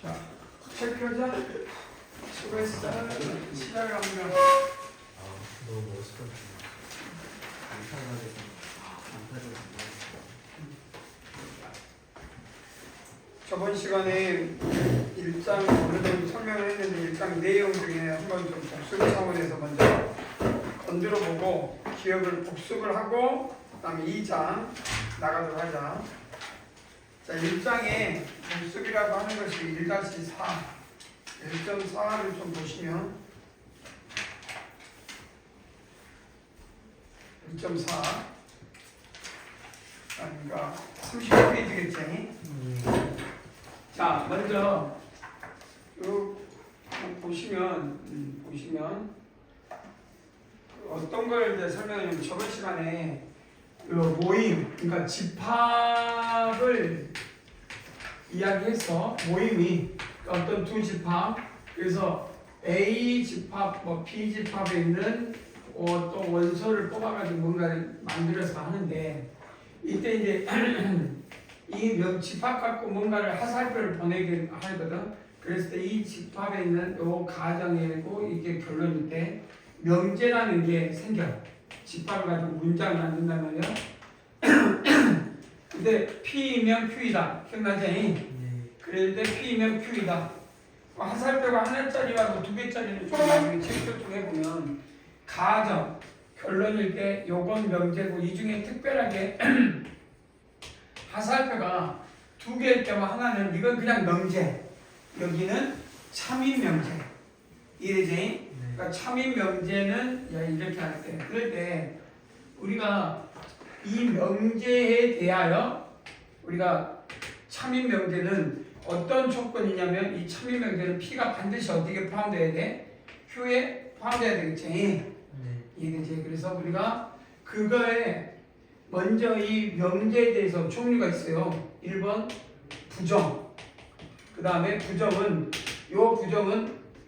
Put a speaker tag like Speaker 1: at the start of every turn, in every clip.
Speaker 1: 자, 체크하자. 수고했어. 시작합니다.
Speaker 2: 너무 멋있다.
Speaker 1: 저번 시간에 1장 어느 정도 설명을 했는데 1장 내용 중에 한번 좀 복습 차원에서 먼저 건드려 보고 기억을 복습을 하고 그 다음에 2장 나가도록 하자. 자, 1장에 복습이라고 하는 것이 1-4 1.4를 좀 보시면 1.4 그러니까 30페이지겠지. 자, 먼저 요 보시면 어떤 걸 이제 설명하냐면 저번 시간에 요 모임, 그러니까 집합을 이야기해서 모임이 어떤 두 집합, 그래서 A 집합, B 집합에 있는 또 원소를 뽑아가지고 뭔가를 만들어서 하는데 이때 이제 이 집합 갖고 뭔가를 화살표를 보내게 하거든. 그랬을 때 이 집합에 있는 요 가정이고 이게 결론일 때 명제라는 게 생겨. 집합을 가지고 문장을 만든다면요. 근데 P이면 Q이다. 기억나지?
Speaker 2: 네.
Speaker 1: 그럴 때 P이면 Q이다. 화살표가 하나짜리와 두 개짜리를 좀 나중에 체크 좀 해보면 가정, 결론일 때 요건 명제고 이 중에 특별하게 화살표가 두 개일 때만 하나는 이건 그냥 명제, 여기는 참인 명제. 이해되지? 그러니까 참인 명제는 이렇게 할 때, 그럴 때 우리가 이 명제에 대하여 우리가 참인 명제는 어떤 조건이냐면 이 참인 명제는 P가 반드시 어디에 포함되어야 돼? Q에 포함되어야 되겠지?
Speaker 2: 네.
Speaker 1: 이해되지? 그래서 우리가 그거에 먼저 이 명제에 대해서 종류가 있어요. 1번 부정. 그 다음에 부정은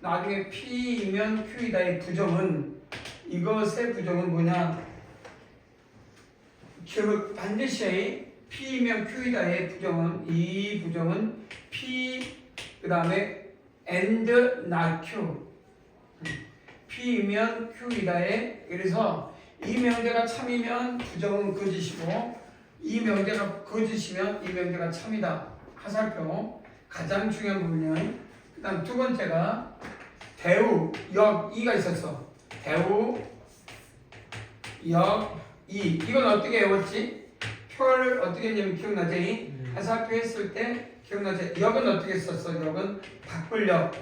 Speaker 1: 나중에 P이면 Q이다의 부정은 이것의 부정은 뭐냐? 기억을 반드시 해. P이면 Q이다의 부정은 이 부정은 P 그 다음에 and not Q. P이면 Q이다의 그래서 이 명제가 참이면 부정은 거짓이고 이 명제가 거짓이면 이 명제가 참이다. 화살표 가장 중요한 부분은 그 다음 두 번째가 대우 역 이가 있었어. 대우 역 이 이건 어떻게 외웠지? 표를 어떻게 했냐면 기억나지? 화살표 했을 때 기억나지? 역은 어떻게 썼어? 역은 바꿀 역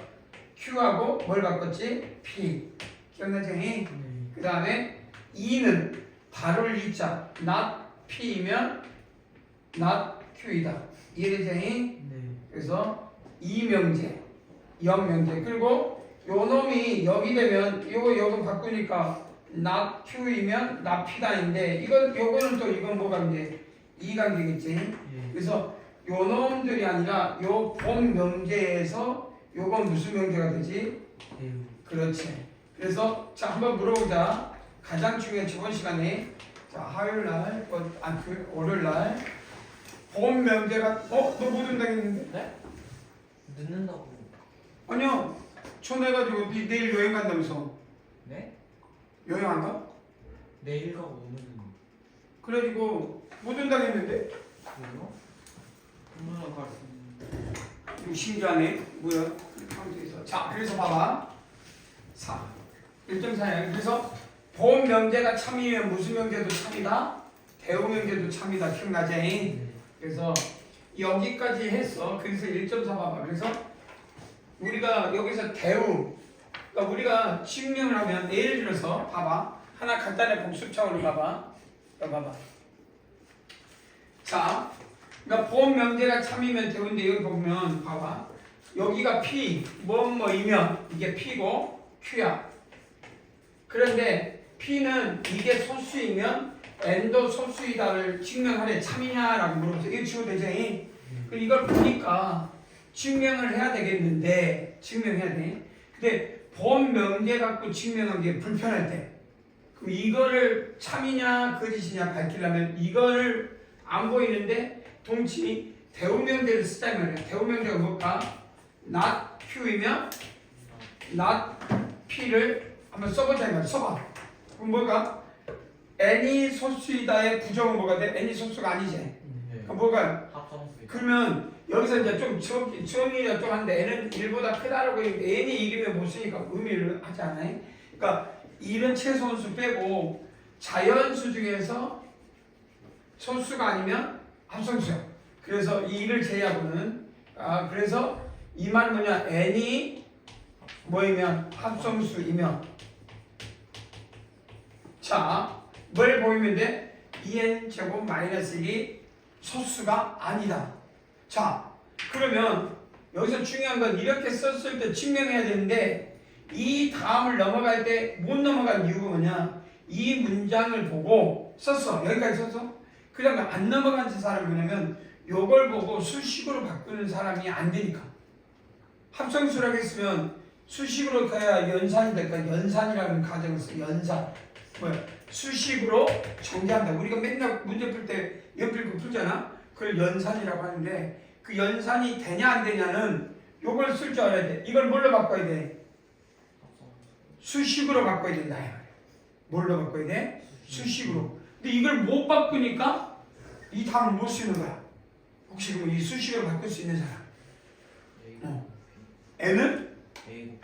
Speaker 1: Q하고 뭘 바꿨지? P 기억나지? 그 다음에 이는 다룰 이자 not P이면 not Q이다. 이해되지?
Speaker 2: 네.
Speaker 1: 그래서 이명제, 역명제 그리고 요 놈이 역이 되면 요거 바꾸니까 not Q이면 not P다인데 요거는 또 이건 뭐가 이제 이 관계겠지.
Speaker 2: 네.
Speaker 1: 그래서 요 놈들이 아니라 요 본 명제에서 요건 무슨 명제가 되지?
Speaker 2: 네.
Speaker 1: 그렇지. 그래서 자 한번 물어보자. 가장 중요한 저번 시간에 자 화요일날 월요일날 본 명제가 너 모든 당했는데?
Speaker 2: 네? 늦는다고.
Speaker 1: 아니요. 전해가지고 내일 여행 간다면서.
Speaker 2: 네?
Speaker 1: 여행 안 가?
Speaker 2: 내일 가고 오늘은.
Speaker 1: 그래가지고 못 온다고 했는데?
Speaker 2: 그래요? 오늘은 갈수 있는데.
Speaker 1: 이거 신기하네. 뭐야? 카운트에서. 자, 그래서 봐봐. 1.4야. 그래서 본 명제가 참이면 무슨 명제도 참이다? 대우 명제도 참이다. 기억나지?
Speaker 2: 네.
Speaker 1: 그래서 여기까지 했어. 그래서 1.4 봐봐. 그래서 우리가 여기서 대우 그러니까 우리가 증명을 하면 예를 들어서 봐봐. 하나 간단히 복습 차원으로 봐봐. 자, 그러니까 본 명제가 참이면 대우인데 여기 보면 봐봐. 여기가 P 뭐뭐이면 이게 P고 Q야. 그런데 P는 이게 소수이면 N도 소수이다를 증명하래. 참이냐라고 물어보세요. 이거 치고 되지? 이걸 보니까 증명을 해야 되겠는데 증명해야 돼. 근데 본 명제 갖고 증명한 게 불편할 때 그럼 이거를 참이냐 거짓이냐 밝히려면 이거를 안 보이는데 동치 대우명제를 쓰자면 대우명제가 뭘까? not Q이면 not P를 한번 써보자 이거 써봐. 그럼 뭐가? N이 소수이다의 부정은 뭐가 돼? N이 소수가 아니지.
Speaker 2: 네.
Speaker 1: 그럼 뭐가?
Speaker 2: 합성수.
Speaker 1: 그러면 여기서 이제 좀 정리가 좀 한데 N은 1보다 크다라고 했는데 N이 1이면 못 쓰니까 의미를 하지 않아요? 그러니까 1은 최소한수 빼고 자연수 중에서 소수가 아니면 합성수야. 그래서 이 1을 제외하고는 그래서 이 말은 뭐냐? N이 뭐이면 합성수이면 자, 뭘 보이면 돼? 2n 제곱 마이너스 1이 소수가 아니다. 자, 그러면 여기서 중요한 건 이렇게 썼을 때 증명해야 되는데 이 다음을 넘어갈 때 못 넘어간 이유가 뭐냐? 이 문장을 보고 썼어. 여기까지 썼어. 그 다음에 안 넘어간 사람은 뭐냐면 요걸 보고 수식으로 바꾸는 사람이 안 되니까. 합성수라고 했으면 수식으로 가야 연산이 될까? 연산이라는 가정을 써. 연산. 뭐야? 수식으로 정리한다. 우리가 맨날 문제 풀 때 연필고 풀잖아. 그걸 연산이라고 하는데 그 연산이 되냐 안 되냐는 요걸 쓸 줄 알아야 돼. 이걸 뭘로 바꿔야 돼? 수식으로 바꿔야 된다. 뭘로 바꿔야 돼? 수식으로. 근데 이걸 못 바꾸니까 이 답을 못 쓰는 거야. 혹시 그럼 이 수식으로 바꿀 수 있는 사람? N은?
Speaker 2: A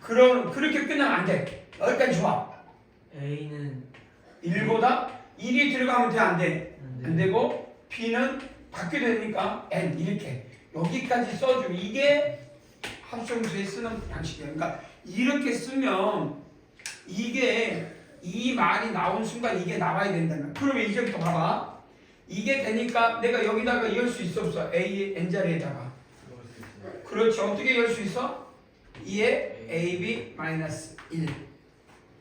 Speaker 2: 곱하기.
Speaker 1: 그렇게 끝나면 안 돼. 여기까지 좋아.
Speaker 2: A는
Speaker 1: 1보다 1이 들어가면 돼? 안 돼?
Speaker 2: 네.
Speaker 1: 안 되고 P는 바뀌게 되니까 N 이렇게 여기까지 써주고 이게 합성수에 쓰는 방식이에요. 그러니까 이렇게 쓰면 이게 이 말이 나온 순간 이게 나와야 된다는 거야. 그러면 이제부터 봐봐. 이게 되니까 내가 여기다가 열 수 있어 없어? A, N자리에다가. 그렇지. 어떻게 열 수 있어? 2에 AB 마이너스 1.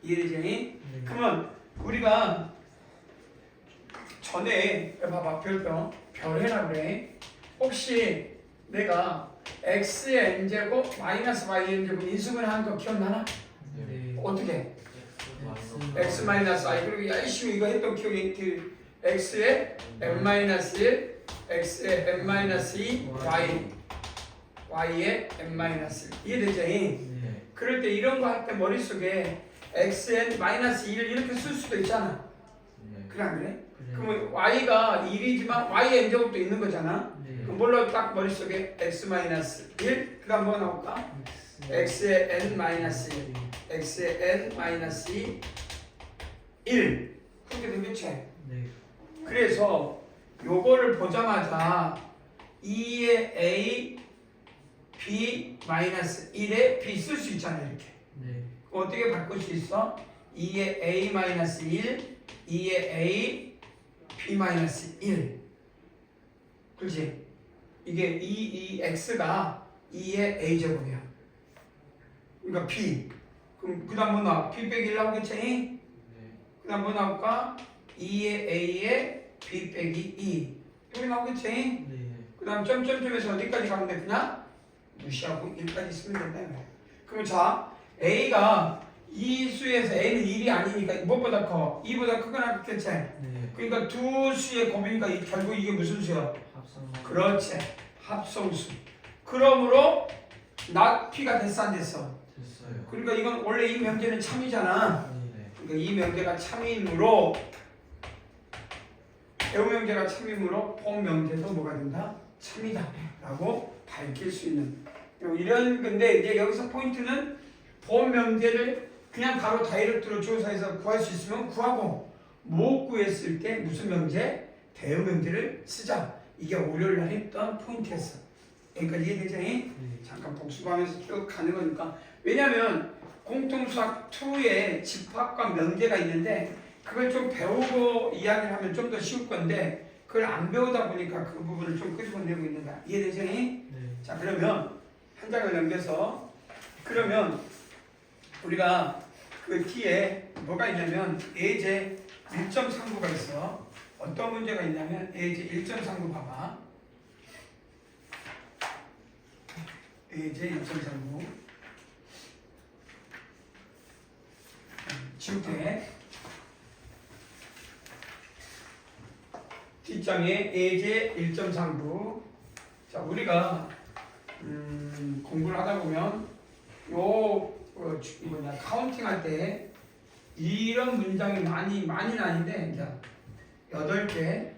Speaker 1: 이해되지?
Speaker 2: 네.
Speaker 1: 그러면 우리가 전에 봐봐 별표 별 해라 그래. 혹시 내가 x의 n제곱 마이너스 y n제곱 인수분해 하는 거 기억나나?
Speaker 2: 네.
Speaker 1: 어떻게?
Speaker 2: X
Speaker 1: x 마이너스 i 그리고 열심히 이거 했던 기억이 그 x의 n 마이너스 1 x의 n 마이너스 2 y의 n 마이너스 1 이해되지?
Speaker 2: 네.
Speaker 1: 그럴 때 이런 거 할 때 머릿속에 xn 마이너스 1을 이렇게 쓸 수도 있잖아. 그래 안 그래? 그러면 y가 1이지만 y의 n제곱도 있는 거잖아.
Speaker 2: 네.
Speaker 1: 그럼 뭘로 딱 머릿속에 x 마이너스 1 그 다음 뭐가 나올까? x의 n 마이너스 1 x의 n 마이너스 2 1 그렇게 되겠지?
Speaker 2: 네.
Speaker 1: 그래서 요거를 보자마자 2의 a b 마이너스 1의 b 쓸 수 있잖아 이렇게.
Speaker 2: 네.
Speaker 1: 어떻게 바꿀 수 있어? 2의 a 마이너스 1 2의 a b 마이너스 1 그렇지? 이게 이 x가 2의 a 제곱이야. 그러니까 b 그럼 그 다음 뭐 나와? b 빼기 1 나오겠지?
Speaker 2: 네.
Speaker 1: 그 다음 뭐 나올까? 2의 a의 b 빼기 2 여기 나오겠지?
Speaker 2: 네.
Speaker 1: 그 다음 점점점에서 어디까지 가면 돼? 그냥 무시하고 1까지 쓰면 된다. 그럼 자 a가 이 수에서 a는 1이 아니니까 무엇보다 커? 2보다 크거나 같겠지?
Speaker 2: 네.
Speaker 1: 그러니까 두 수의 곱이니까 결국 이게 무슨 수야?
Speaker 2: 합성.
Speaker 1: 그렇지. 합성수. 그러므로 not p가 됐어 안 됐어?
Speaker 2: 됐어요.
Speaker 1: 그러니까 이건 원래 이 명제는 참이잖아.
Speaker 2: 네.
Speaker 1: 그러니까 이 명제가 참이므로 배우 명제가 참이므로 본 명제도 뭐가 된다? 참이다 라고 밝힐 수 있는 이런 건데 이제 여기서 포인트는 본 명제를 그냥 바로 다이렉트로 조사해서 구할 수 있으면 구하고 못 구했을 때 무슨 명제? 대응 명제를 쓰자. 이게 월요일 날 했던 포인트였어. 여기까지 이해되죠?
Speaker 2: 네.
Speaker 1: 잠깐 복습하면서 쭉 가는 거니까. 왜냐면 공통수학 2에 집합과 명제가 있는데 그걸 좀 배우고 이야기를 하면 좀 더 쉬울 건데 그걸 안 배우다 보니까 그 부분을 좀 끄집어내고 있는다. 이해되죠?
Speaker 2: 네.
Speaker 1: 자 그러면 한 장을 넘겨서 그러면 우리가 그 T에 뭐가 있냐면 예제 1.39가 있어. 어떤 문제가 있냐면 예제 1.39 봐봐. 예제 1.39 지울게. 뒷장에 예제 1.39 자 우리가 공부를 하다 보면 카운팅 할 때 이런 문장이 많이는 아닌데 이제 8개.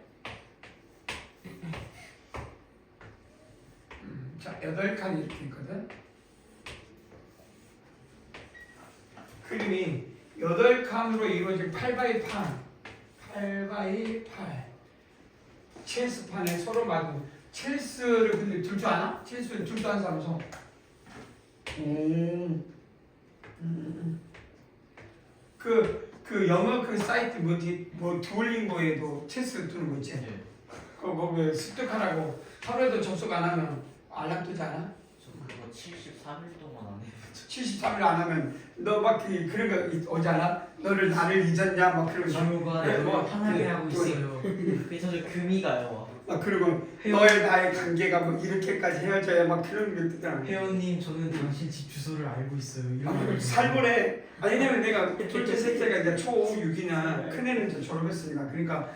Speaker 1: 자, 8칸 이렇게 있거든. 그림이 8칸으로 이루어진 8x8 체스판에 서로 맞고 체스를 근데 들 줄 아나? 체스를 들 줄 아는 사람 손. 그 영어 그 사이트 뭐 두올링고에도 체스 두는 거 있지?
Speaker 2: 네.
Speaker 1: 그거 왜 습득하라고 하루에도 접속 안 하면 알람 뜨지 않아?
Speaker 2: 저 그거 73일 동안 안 해요.
Speaker 1: 73일 안 하면 너 막 그런 거 오지 않아? 나를 잊었냐? 막 그런 거.
Speaker 2: 주가
Speaker 1: 네,
Speaker 2: 너를
Speaker 1: 뭐,
Speaker 2: 화나게
Speaker 1: 네,
Speaker 2: 하고 있어요. 그래서 저 금이 가요.
Speaker 1: 그리고 너의 나의 관계가 뭐 이렇게까지 헤어져야 막 그런 게 뜨더라.
Speaker 2: 회원님 저는 당신 집 주소를 알고 있어요.
Speaker 1: 살벌해. 왜냐면 내가 둘째 셋째가 이제 초6이나 큰애는 이제 졸업했으니까 그러니까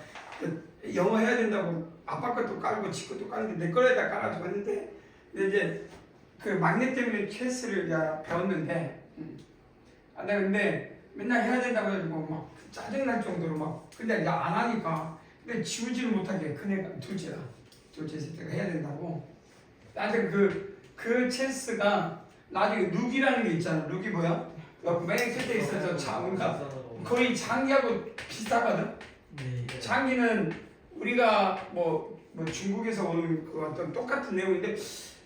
Speaker 1: 영어 해야 된다고 아빠 것도 깔고 지 것도 까는데 내 거에다 깔아주고 했는데 이제 그 막내 때문에 체스를 배웠는데 내가 근데 맨날 해야 된다고 해가지고 막 짜증날 정도로 막 근데 이제 안 하니까 근데 지우지를 못하게 큰애가 둘째 셋째가 해야 된다고 나한테 그 체스가 나중에 룩이라는 게 있잖아. 룩이 뭐야? 맨 끝에 있어서 그러니까 거의 장기하고 비슷하거든.
Speaker 2: 네.
Speaker 1: 장기는 우리가 뭐 중국에서 오는 그 어떤 똑같은 내용인데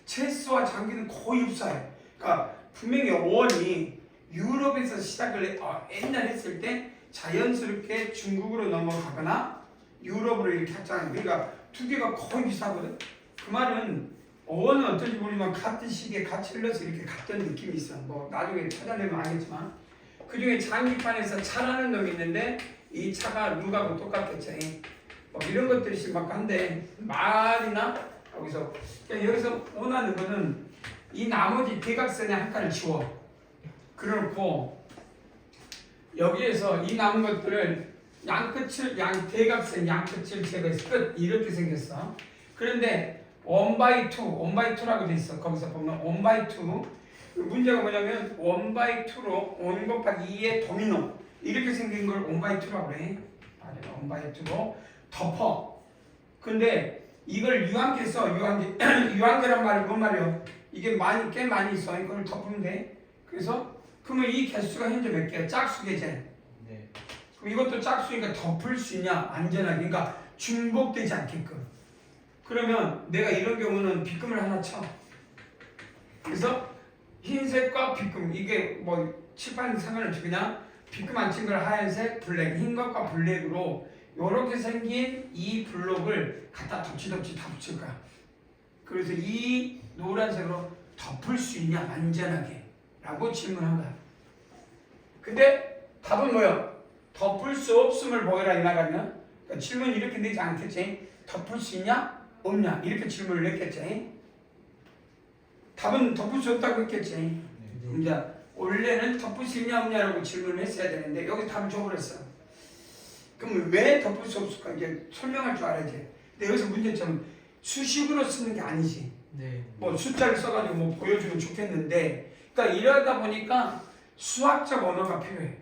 Speaker 1: 체스와 장기는 거의 흡사해. 그러니까 분명히 원이 유럽에서 시작을 옛날 했을 때 자연스럽게 중국으로 넘어가거나 유럽으로 이렇게 했잖아요. 그러니까 두 개가 거의 비슷하거든. 그 말은 어원은 어떤지 모르지만 같은 시기에 같이 흘러서 이렇게 갔던 느낌이 있어. 뭐 나중에 찾아내면 알겠지만 그 중에 장기판에서 차라는 놈이 있는데 이 차가 룩하고 똑같겠지. 뭐 이런 것들이 심각한데 말이나 여기서 원하는 거는 이 나머지 대각선의 한 칸을 지워. 그렇고 여기에서 이 남은 것들을 대각선 양끝을 제거해서 끝 이렇게 생겼어. 그런데 1/2라고 돼 있어. 거기서 보면 1/2. 문제가 뭐냐면 1/2로 1 곱하기 2의 도미노 이렇게 생긴 걸 1/2라고 그래. 1/2로 덮어. 근데 이걸 유한계 써. 유한계란 말이 뭔 말이야? 이게 꽤 많이 있어. 이걸 덮으면 돼. 그러면 이 개수가 현재 몇 개야? 짝수겠지?
Speaker 2: 네.
Speaker 1: 그럼 이것도 짝수니까 덮을 수 있냐? 안전하게. 그러니까 중복되지 않게끔. 그러면 내가 이런 경우는 빗금을 하나 쳐. 그래서 흰색과 빗금 이게 뭐 칠판 상관없이 그냥 빗금 안 친 걸 하얀색, 블랙, 흰 것과 블랙으로 이렇게 생긴 이 블록을 갖다 덮치 다 붙일 거야. 그래서 이 노란색으로 덮을 수 있냐 안전하게 라고 질문한 거야. 근데 답은 뭐야? 덮을 수 없음을 보여라 이 말하면 그러니까 질문이 이렇게 되지 않겠지? 덮을 수 있냐? 없냐? 이렇게 질문을 했겠지? 답은 덮을 수 없다고 했겠지? 이제 원래는 덮을 수 있냐 없냐라고 질문을 했어야 되는데 여기 답을 줘버렸어. 그럼 왜 덮을 수 없을까? 이제 설명할 줄 알아야지. 근데 여기서 문제점은 수식으로 쓰는 게 아니지.
Speaker 2: 네.
Speaker 1: 뭐 숫자를 써가지고 뭐 보여주면 좋겠는데 그러니까 이러다 보니까 수학적 언어가 필요해.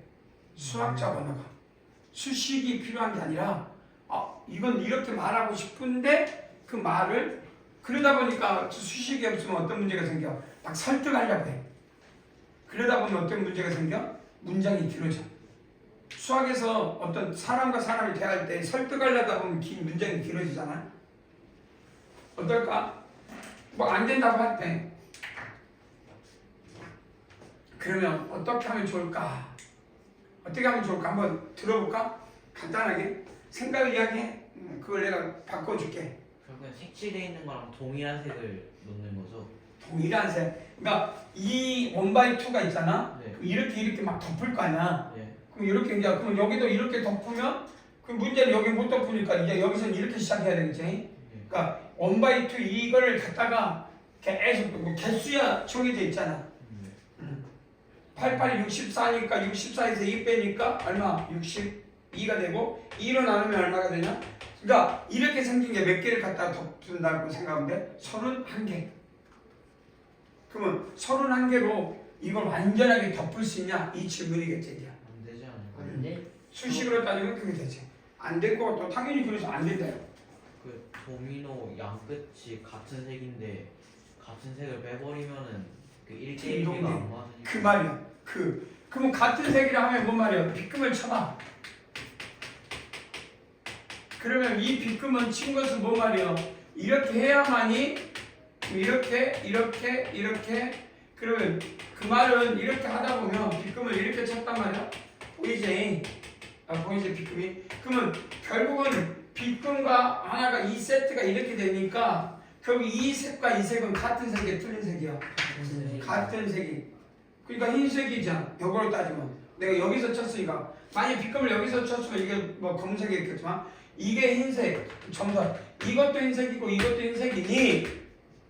Speaker 1: 수학적 언어가. 수식이 필요한 게 아니라 이건 이렇게 말하고 싶은데 그 말을 그러다 보니까 수식이 없으면 어떤 문제가 생겨? 막 설득하려고 해. 그러다 보면 어떤 문제가 생겨? 문장이 길어져. 수학에서 어떤 사람과 사람이 대화할 때 설득하려다 보면 긴 문장이 길어지잖아. 어떨까? 뭐 안 된다고 할 때 그러면 어떻게 하면 좋을까? 어떻게 하면 좋을까? 한번 들어볼까? 간단하게 생각을 이야기해. 그걸 내가 바꿔줄게.
Speaker 2: 그러면 색칠되어 있는 거랑 동일한 색을 놓는 거죠?
Speaker 1: 동일한 색. 그러니까 이 1/2가 있잖아.
Speaker 2: 네.
Speaker 1: 이렇게 막 덮을 거 아니야.
Speaker 2: 네.
Speaker 1: 그럼 이렇게 이제 그럼 여기도 이렇게 덮으면 그 문제는 여기 못 덮으니까 이제 여기서는 이렇게 시작해야 되겠지.
Speaker 2: 네.
Speaker 1: 그러니까 1/2 이거를 갖다가 계속 뭐 개수야 정해져 있잖아. 88, 64니까 64에서 2 빼니까 얼마? 62가 되고 2로 나누면 얼마가 되냐? 그러니까 이렇게 생긴 게 몇 개를 갖다 덮는다고 생각하면 돼? 31개. 그러면 31개로 이걸 완전하게 덮을 수 있냐? 이 질문이겠지 이제.
Speaker 2: 안 되지 않을까?
Speaker 3: 근데
Speaker 1: 수식으로 따지면 그게 되지. 안 될 것 같고 당연히 그래서 안 된다요.
Speaker 2: 그 도미노 양 끝이 같은 색인데 같은 색을 빼버리면은 그 1대1가
Speaker 1: 동네.
Speaker 2: 안 맞으니까.
Speaker 1: 그 말이야. 그러면 같은 색이라 하면 뭔 말이야? 빗금을 쳐봐. 그러면 이 빗금은 친 것은 뭔 말이야? 이렇게 해야만이 이렇게 그러면 그 말은 이렇게 하다 보면 빗금을 이렇게 쳤단 말이야. 보이지? 보이지 빗금이? 그러면 결국은 빗금과 하나가 이 세트가 이렇게 되니까 결국 이 색과 이 색은 같은 색이야, 틀린 색이야? 같은 색이. 그러니까 흰색이잖아. 이걸로 따지면 내가 여기서 쳤으니까 만약 빗금을 여기서 쳤으면 이게 뭐 검은색이겠지만 이게 흰색 점선 이것도 흰색이고 이것도 흰색이니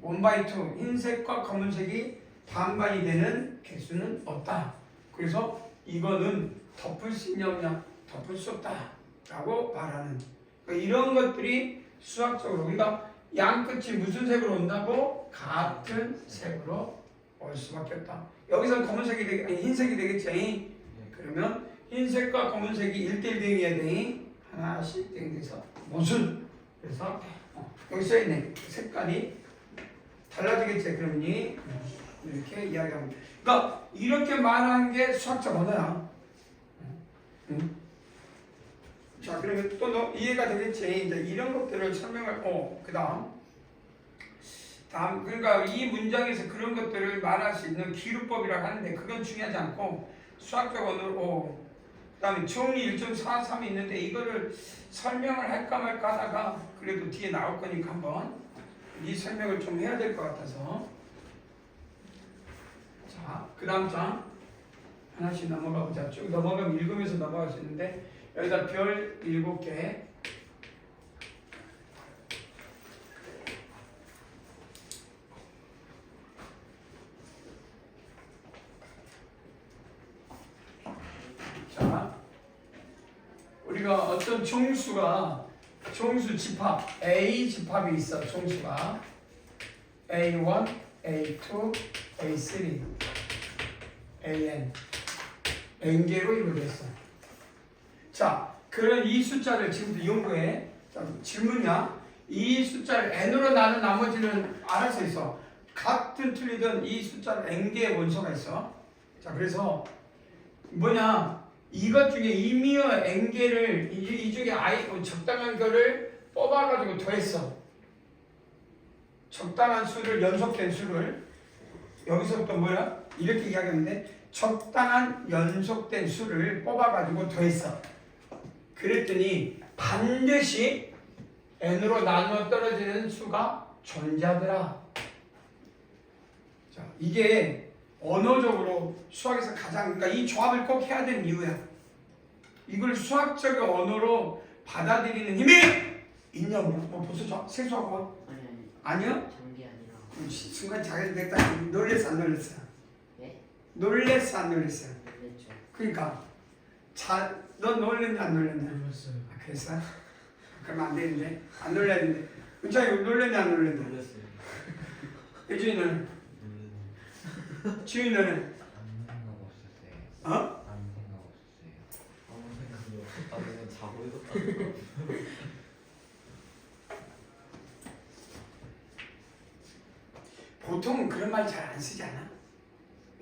Speaker 1: 원바이투 흰색과 검은색이 반반이 되는 개수는 없다. 그래서 이거는 덮을 수 있냐 없냐? 덮을 수 없다 라고 말하는 그러니까 이런 것들이 수학적으로 그러니까 양 끝이 무슨 색으로 온다고? 같은 색으로 올 수밖에 없다. 여기서 검은색이 흰색이 되겠지. 그러면 흰색과 검은색이 1대1 대응해야 돼. 하나씩 대응돼서 무슨 그래서 여기 써있네. 색깔이 달라지겠지. 그러니 이렇게 이야기하면 돼. 그러니까 이렇게 말하는 게 수학적 언어야. 자 그러면 또 너 이해가 되겠지. 이제 이런 것들을 설명을 다음 그러니까 이 문장에서 그런 것들을 말할 수 있는 기루법이라고 하는데 그건 중요하지 않고 수학적 언어로 그다음에 정리 1.43이 있는데 이거를 설명을 할까 말까 하다가 그래도 뒤에 나올 거니까 한번 이 설명을 좀 해야 될 것 같아서 자 그 다음 장 하나씩 넘어가 보자. 쭉 넘어가면 읽으면서 넘어갈 수 있는데 여기다 별 7개 자 우리가 어떤 종수 집합 A 집합이 있어. 종수가 A1, A2, A3, AN N개로 이루어졌어. 자, 그런 이 숫자를 지금부터 연구해. 자, 질문이야. 이 숫자를 N으로 나눈 나머지는 알아서 있어. 같은 틀리든 이 숫자는 N개의 원소가 있어. 자, 그래서 뭐냐? 이것 중에 이미어 N개를 이 중에 적당한 거를 뽑아가지고 더했어. 적당한 수를 연속된 수를 여기서부터 뭐야? 이렇게 이야기하는데 적당한 연속된 수를 뽑아가지고 더했어. 그랬더니 반드시 n으로 나누어 떨어지는 수가 존재하더라. 자, 이게 언어적으로 수학에서 가장 그러니까 이 조합을 꼭 해야 되는 이유야. 이걸 수학적 언어로 받아들이는 힘이 있냐고. 뭐 벌써 세수하고 아니요?
Speaker 3: 장비 아니라.
Speaker 1: 순간 자기를 냈다. 놀랬어 안 놀랬어?
Speaker 3: 네?
Speaker 1: 놀랬어 안 놀랬어?
Speaker 3: 놀랬죠.
Speaker 1: 그러니까 넌 놀랬냐 안 놀랬냐?
Speaker 2: 놀랐어요.
Speaker 1: 그래서 그러면 안 되는데 안 놀려야 되는데 은찬이 놀랬냐 안 놀랬냐?
Speaker 2: 놀랐어요.
Speaker 1: 예준이는 지훈이는
Speaker 2: 아무 생각 없었어요.
Speaker 1: 어?
Speaker 2: 아무 생각 없었어요. 아무 생각이 없었다고 자고 있었다.
Speaker 1: 보통은 그런 말 잘 안 쓰지 않아?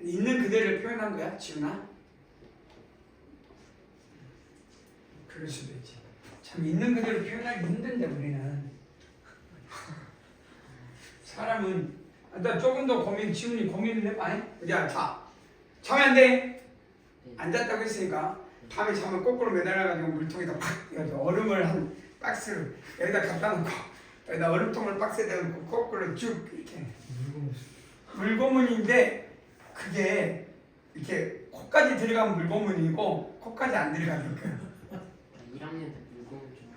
Speaker 1: 있는 그대를 표현한 거야, 지훈아? 그럴 수도 있지. 참 있는 그대로 표현하기 힘든데 우리는 사람은 일단 조금 더 지훈이 고민을 해봐. 야, 자면 안 돼. 앉았다고 했으니까 밤에 자면 거꾸로 매달아가지고 물통에다 팍 얼음을 한 박스를 여기다 갖다 놓고 여기다 얼음통을 박스에다 놓고 거꾸로 쭉 이렇게 물고문인데 그게 이렇게 코까지 들어가면 물고문이고 코까지 안 들어가면
Speaker 3: 1학년 때 물고문 좀.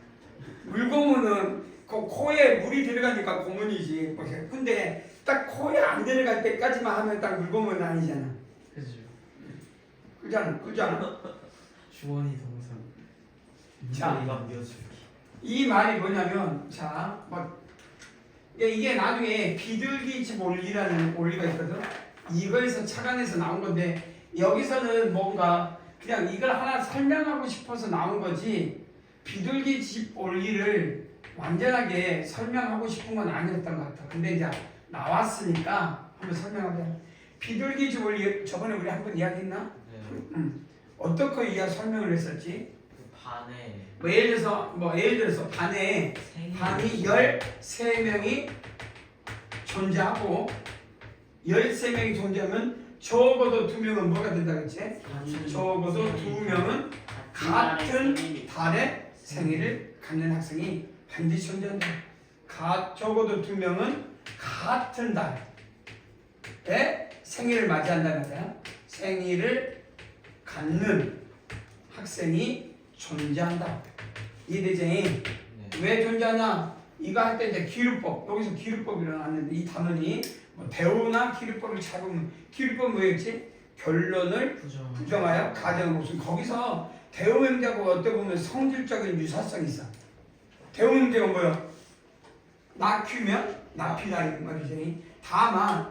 Speaker 1: 물고문은 그 코에 물이 들어가니까 고문이지. 근데 딱 코에 안 들어갈 때까지만 하면 딱 물고문은 아니잖아.
Speaker 2: 그죠.
Speaker 1: 그잖아.
Speaker 2: 주원이 동상.
Speaker 1: 자,
Speaker 2: 남겨줄게.
Speaker 1: 이 말이 뭐냐면 자, 이게 나중에 비둘기집 원리라는 원리가 있거든. 이거에서 착안해서 나온 건데 여기서는 뭔가 그냥 이걸 하나 설명하고 싶어서 나온 거지 비둘기집 원리를 완전하게 설명하고 싶은 건 아니었던 것 같아. 근데 이제 나왔으니까 한번 설명하자. 비둘기집 원리 저번에 우리 한번 이야기했나?
Speaker 2: 네.
Speaker 1: 어떻게 설명을 했었지?
Speaker 2: 그 반에
Speaker 1: 뭐 예를 들어서 반에 반이 13명이 존재하고 13명이 존재하면 적어도 2명은 뭐가 된다 그랬지? 적어도 2명은 같은 달에 생일을 갖는 학생이 반드시 존재한다. 적어도 2명은 같은 달에 생일을 맞이한다는 거야. 생일을 갖는 학생이 존재한다. 이해되지?
Speaker 2: 네.
Speaker 1: 왜 존재하냐? 이거 할 때 이제 기류법, 여기서 기류법이 일어났는데 이 단원이 뭐 대우나 기류법을 잡으면 기류법 뭐였지? 결론을 부정하여 가정을 무슨 거기서 대우 명제하고 어떻게 보면 성질적인 유사성이 있어. 대우 명제가 뭐야? 낳기면 낳히다는 말이지. 다만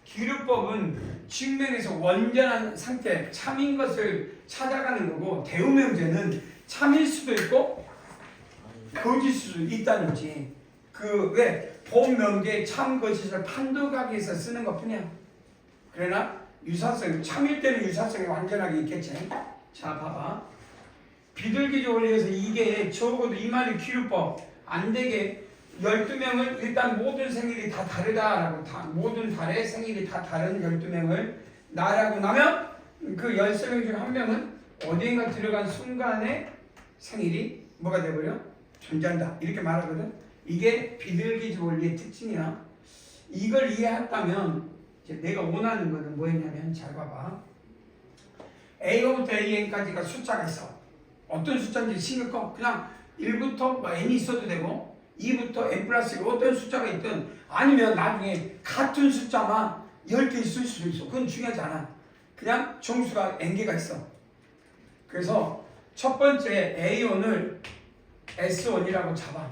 Speaker 1: 기류법은 측면에서 완전한 상태, 참인 것을 찾아가는 거고 대우 명제는 참일 수도 있고 거짓일 수도 있다는 거지. 그 왜 본 명제의 참 거짓을 판독하기 위해서 쓰는 것뿐이야. 그러나 유사성, 참일 때는 유사성이 완전하게 있겠지. 자, 봐봐. 비둘기적 원리에서 이게 적어도 이 말이 기류법 안 되게 12명을 일단 모든 생일이 다 다르다라고 모든 달의 생일이 다 다른 12명을 나라고 나면 그 13명 중 한 명은 어디인가 들어간 순간에 생일이 뭐가 돼버려? 존재한다. 이렇게 말하거든. 이게 비둘기적 원리의 특징이야. 이걸 이해했다면 이제 내가 원하는 거는 뭐였냐면 잘 봐봐. A부터 AN까지가 숫자가 있어. 어떤 숫자인지 신경 꺼. 그냥 1부터 뭐 n이 있어도 되고 2부터 n 플러스 어떤 숫자가 있든 아니면 나중에 같은 숫자만 10개 있을 수도 있어. 그건 중요하지 않아. 그냥 정수가 n개가 있어. 그래서 첫 번째 A1을 S1이라고 잡아.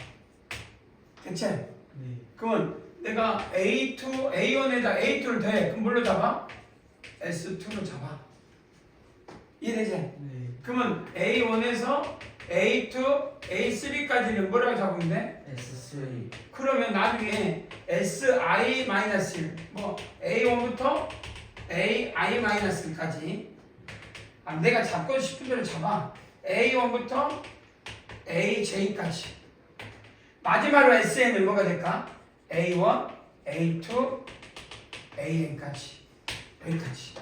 Speaker 1: 대체?
Speaker 2: 네.
Speaker 1: 그러면 내가 A1에다 A2를 대. 그럼 뭘로 잡아? S2로 잡아. 이해되지?
Speaker 2: 네.
Speaker 1: 그러면 A1에서 A2, A3까지는 뭐라고 잡으면 돼?
Speaker 2: S3.
Speaker 1: 그러면 나중에 SI-1 뭐 A1부터 AI-1까지 내가 잡고 싶은 대로 잡아. A1부터 AJ까지 마지막으로 SN은 뭐가 될까? A1, A2, AN까지 여기까지.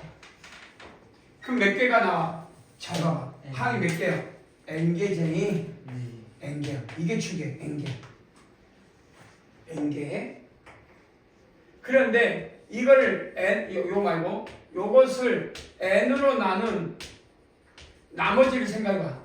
Speaker 1: 그럼 몇 개가 나와? 잘 봐봐. 항이 몇 개야? N개쟁이
Speaker 2: 네.
Speaker 1: N개. 이게 주계 N개. N개. 그런데 이걸 요 말고 요것을 N으로 나눈 나머지를 생각해봐.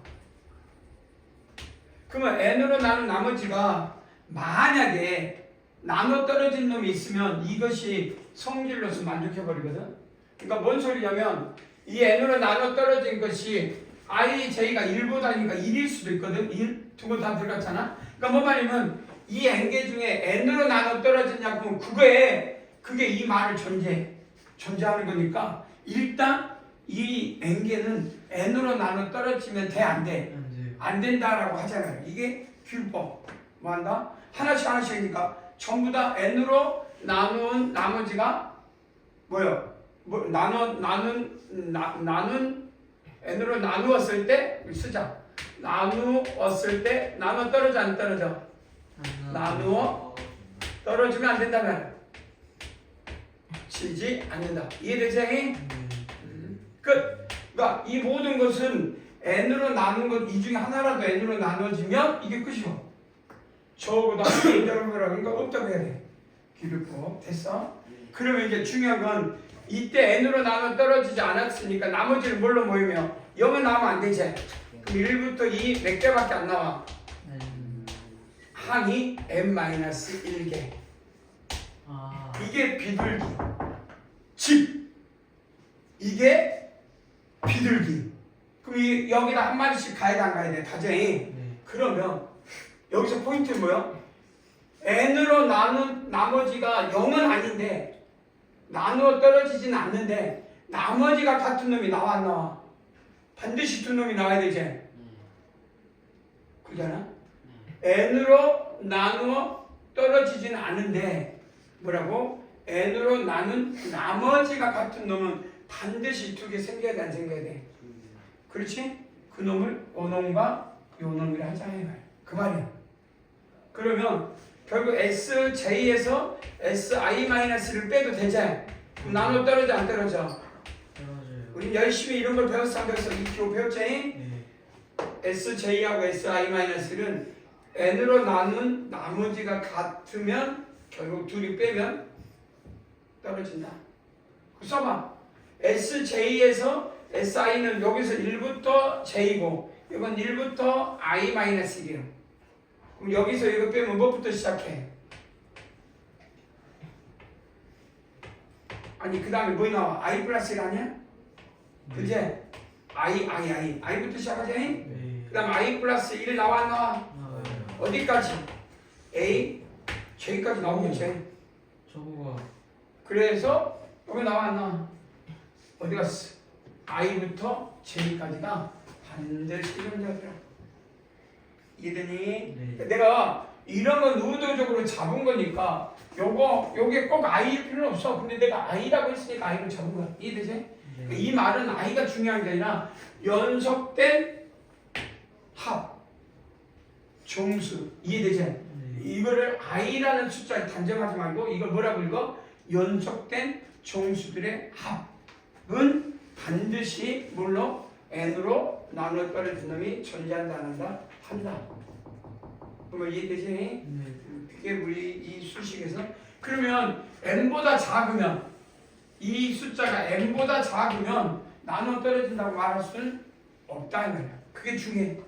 Speaker 1: 그러면 N으로 나눈 나머지가 만약에 나눠 떨어진 놈이 있으면 이것이 성질로서 만족해버리거든. 그러니까 뭔 소리냐면 이 N으로 나눠 떨어진 것이 I, J가 1보다니까 1일 수도 있거든. 1, 두 번 다 들어갔잖아. 그러니까 뭐 말이면 이 N개 중에 N으로 나눠 떨어졌냐 그러면 그게 이 말을 존재하는 거니까 일단 이 N개는 N으로 나눠 떨어지면 돼, 안 돼? 안 된다라고 하잖아요. 이게 귤법. 뭐 한다? 하나씩이니까 전부 다 N으로 나눈 나머지가 뭐요? 나눈 N으로 나누었을 때 쓰자. 나누었을 때 나눠 떨어져 안 떨어져? 나누어 떨어지면 안 된다면 지지 않는다. 이해되지? 끝. 그러니까 이 모든 것은 n으로 나눈 것 이 중에 하나라도 n으로 나눠지면 이게 끝이고 적어도 그러니까 없다고 해야 돼. 기르고 됐어? 그러면 이제 중요한 건 이때 n으로 나눠 떨어지지 않았으니까 나머지는 뭘로 모이며 0은 나오면 안 되지. 그럼 1부터 2 몇 개밖에 안 나와. 항이 n-1개. 이게 비둘기. 즉 이게 비둘기. 그럼 여기다 한 마리씩 가야 돼, 안 가야 돼? 가정이. 그러면 여기서 포인트는 뭐야? n으로 나눈 나머지가 0은 아닌데 나누어 떨어지지는 않는데 나머지가 같은 놈이 나와 안 나와? 반드시 두 놈이 나와야 되지.
Speaker 3: 네.
Speaker 1: 그러잖아.
Speaker 3: 네.
Speaker 1: n으로 나누어 떨어지지는 않은데 뭐라고? n으로 나눈 나머지가 같은 놈은 반드시 두 개 생겨야 돼 안 생겨야 돼? 그렇지? 그 놈을 요놈과 요놈이라 하자 이 말. 그 말이야. 그러면 결국 SJ에서 SI-를 빼도 되지? 그럼 나눠 떨어져 안 떨어져?
Speaker 2: 떨어져요.
Speaker 1: 우린 열심히 이런 걸 배웠어 안 배웠어? 이 기호 배웠지?
Speaker 2: 네.
Speaker 1: SJ하고 SI-는 n으로 나눈 나머지가 같으면 결국 둘이 빼면 떨어진다. 그거 써봐. SJ에서 SI는 여기서 1부터 J고 이건 1부터 I-1이에요. 그럼 여기서 이거 빼면 뭐부터 시작해? 아니 그 다음에 뭐 나와? I 플러스 1 아니야? 그지? I부터 시작하지?
Speaker 2: 네.
Speaker 1: 그 다음 I 플러스 1 나와 안 나와?
Speaker 2: 나와요.
Speaker 1: 어디까지? A, J까지 나오겠지?
Speaker 2: 저거가
Speaker 1: 그래서 여기 나와 안 나와? 어디 갔어? I부터 J까지가 반드시 존재하더라. 이해되니?
Speaker 2: 네.
Speaker 1: 내가 이런 건 의도적으로 잡은 거니까 요게 꼭 I일 필요는 없어. 근데 내가 I라고 했으니까 I를 잡은 거야. 이해되지?
Speaker 2: 네.
Speaker 1: 이 말은 I가 중요한 게 아니라 연속된 합, 정수. 이해되지?
Speaker 2: 네.
Speaker 1: 이거를 I라는 숫자를 단정하지 말고 이걸 뭐라고 읽어? 연속된 정수들의 합은 반드시 물론 n으로 나누어 떨어진 놈이 존재한다 한다. 그러면 이해되지?
Speaker 2: 네.
Speaker 1: 그게 우리 이 수식에서 그러면 n보다 작으면 이 숫자가 n보다 작으면 나누어 떨어진다고 말할 수는 없다 이 말이야. 그게 중요해.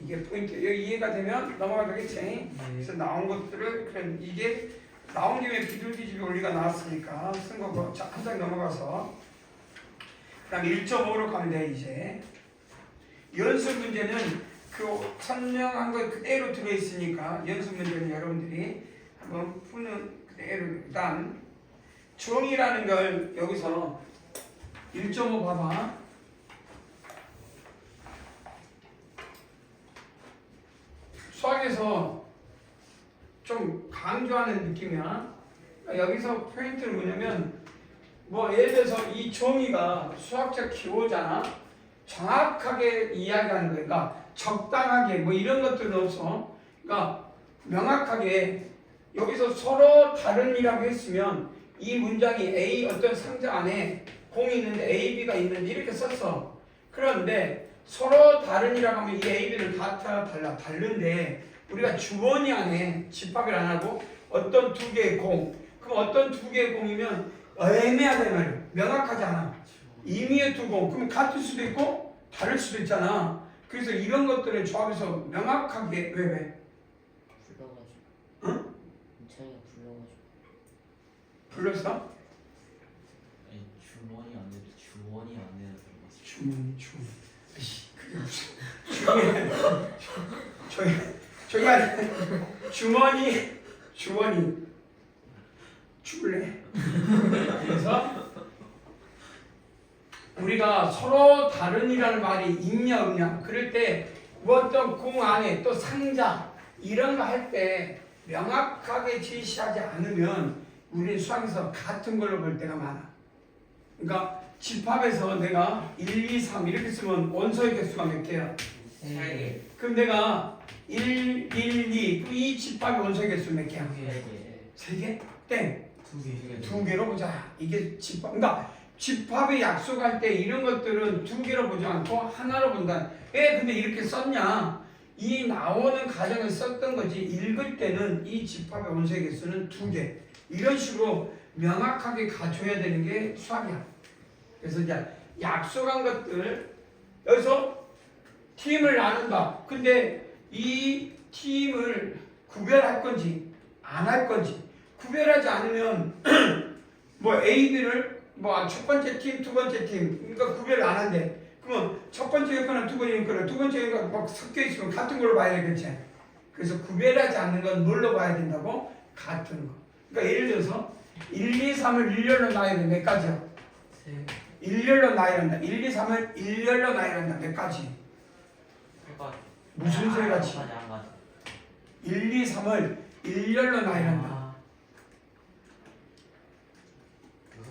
Speaker 1: 이게 포인트. 여기 이해가 되면 넘어가도 되겠지?
Speaker 2: 네.
Speaker 1: 그래서 나온 것들을 그냥 이게 나온 김에 비둘기집이 원리가 나왔으니까 쓴 거 한 장 넘어가서 그다음 1.5로 가면 돼 이제. 연습 문제는 그 설명한 거 그대로 들어있으니까 연습 문제는 여러분들이 한번 푸는 그대로 일단 종이라는 걸 여기서 1.5 봐봐. 수학에서 좀 강조하는 느낌이야. 여기서 포인트는 뭐냐면 뭐 예를 들어서 이 종이가 수학적 기호잖아. 정확하게 이야기하는 거야. 그러니까 적당하게 뭐 이런 것들은 없어. 그러니까 명확하게 여기서 서로 다른이라고 했으면 이 문장이 A 어떤 상자 안에 공이 있는데 A, B가 있는데 이렇게 썼어. 그런데 서로 다른이라고 하면 이 A, B는 같아 달라 다른데 우리가 주머니 안에 집합을 안 하고 어떤 두 개의 공 그럼 어떤 두 개의 공이면 애매하다 말이야. 명확하지 않아. 임의의 두 공 그럼 같을 수도 있고 다를 수도 있잖아. 그래서 이런 것들을 조합해서 명확하게 왜?
Speaker 3: 불러가지고.
Speaker 1: 응?
Speaker 3: 인창이가 불러가지고.
Speaker 1: 불렀어?
Speaker 2: 아니, 주머니 안 돼도 주원이 안 돼도 들어갔어.
Speaker 1: 주머니 아이씨 그게 무슨 저기 아니 주머니 죽을래. 그래서 우리가 서로 다른이라는 말이 있냐 없냐 그럴 때 어떤 공 안에 또 상자 이런 거 할 때 명확하게 제시하지 않으면 우리는 수학에서 같은 걸로 볼 때가 많아. 그러니까 집합에서 내가 1, 2, 3 이렇게 쓰면 원소의 개수가 몇 개야?
Speaker 2: 네.
Speaker 1: 그럼 내가 1, 1, 2 이 집합의 원소의 개수 몇 개야?
Speaker 3: 세 개.
Speaker 1: 3개? 땡!
Speaker 2: 두 개.
Speaker 1: 두 개로 보자. 이게 집합. 그러니까 집합에 약속할 때 이런 것들은 두 개로 보지 않고 하나로 본다. 왜 근데 이렇게 썼냐? 이 나오는 가정을 썼던 거지. 읽을 때는 이 집합의 원소의 개수는 두 개. 이런 식으로 명확하게 가져야 되는 게 수학이야. 그래서 이제 약속한 것들 여기서 팀을 나눈다. 근데 이 팀을 구별할 건지 안 할 건지 구별하지 않으면 뭐 A, B를 뭐 첫 번째 팀, 두 번째 팀 그러니까 구별을 안 한대. 그러면 첫 번째 거나 두 번째 거나 두 번째 거가 막 섞여 있으면 같은 걸로 봐야 되겠지. 그래서 구별하지 않는 건 뭘로 봐야 된다고? 같은 거. 그러니까 예를 들어서 1, 2, 3을 일렬로 나열해 몇 가지요? 일렬로 나열한다. 1, 2, 3을 일렬로 나열한다. 몇 가지? 무슨 소리 같이? 1, 2, 3을 일렬로 나열한다.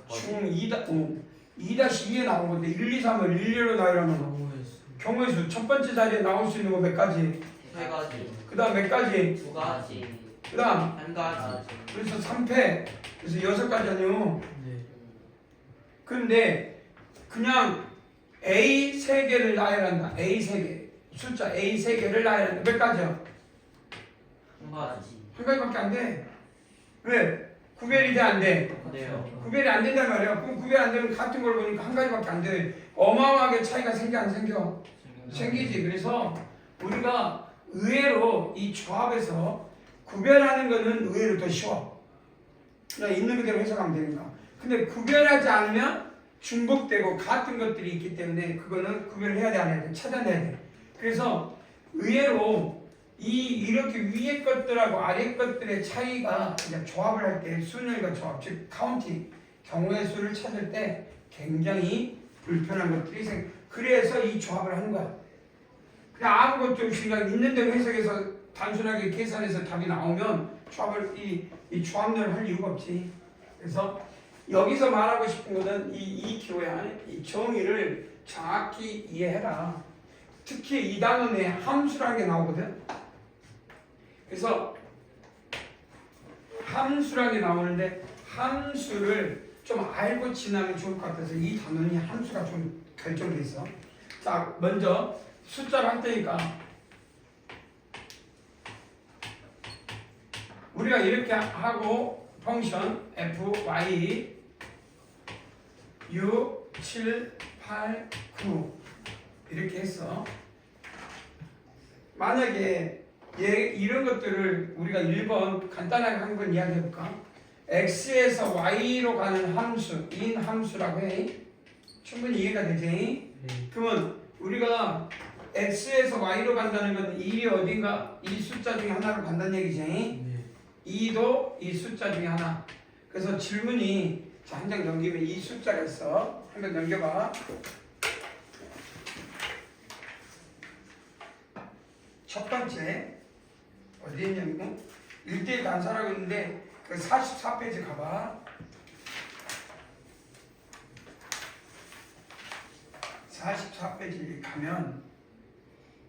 Speaker 1: 중 2-2에 나온 건데 1, 2, 3을 일렬로 나열하는 거. 경우의 수 첫 번째 자리에 나올 수 있는 거 몇 가지?
Speaker 2: 3가지.
Speaker 1: 그 다음 몇 가지?
Speaker 2: 2가지.
Speaker 1: 그 다음
Speaker 2: 1가지.
Speaker 1: 그래서 3패 그래서 6가지 아니요.
Speaker 2: 네.
Speaker 1: 근데 그냥 A 3개를 나열한다. A 3개 숫자 A 3개를 나열한다. 몇 가지요?
Speaker 2: 1가지.
Speaker 1: 한 가지밖에 안 돼. 왜? 구별이 돼 안 돼?
Speaker 2: 네요.
Speaker 1: 구별이 안 된단 말이야. 그럼 구별 안 되면 같은 걸 보니까 한 가지밖에 안 돼. 어마어마하게 차이가 생겨 안 생겨? 생기지. 그래서 우리가 의외로 이 조합에서 구별하는 거는 의외로 더 쉬워. 그냥 있는 그대로 해석하면 되니까. 근데 구별하지 않으면 중복되고 같은 것들이 있기 때문에 그거는 구별을 해야 돼 안 해야 돼? 찾아내야 돼. 그래서 의외로 이렇게 위에 것들하고 아래 것들의 차이가 그냥 조합을 할 때 순열과 조합, 즉 카운팅, 경우의 수를 찾을 때 굉장히 불편한 것들이 그래서 이 조합을 하는 거야. 그냥 아무것도 없이 그냥 있는 대로 해석해서 단순하게 계산해서 답이 나오면 조합을 이 조합론을 할 이유가 없지. 그래서 여기서 말하고 싶은 거는 이 키워야 이 정의를 정확히 이해해라. 특히 이 단원 내에 함수라는 게 나오거든. 그래서 함수라는 게 나오는데 함수를 좀 알고 지나면 좋을 것 같아서 이 단원이 함수가 좀 결정돼 있어. 자, 먼저 숫자로 할 테니까 우리가 이렇게 하고 펑션 f, y 6, 7, 8, 9 이렇게 했어. 만약에 이런 것들을 우리가 1번 간단하게 한 번 이야기해 볼까? x에서 y로 가는 함수, 인 함수라고 해. 충분히 이해가 되지? 그러면 우리가 x에서 y로 간다는 건 2이 어딘가 이 숫자 중에 하나로 간다는 얘기지? 2도 이 숫자 중에 하나. 그래서 질문이 자, 한 장 넘기면 이 숫자가 있어. 한 장 넘겨봐. 첫 번째 어디에 있냐면 1대1 단사라고 있는데 그 44페이지 가봐. 44페이지 가면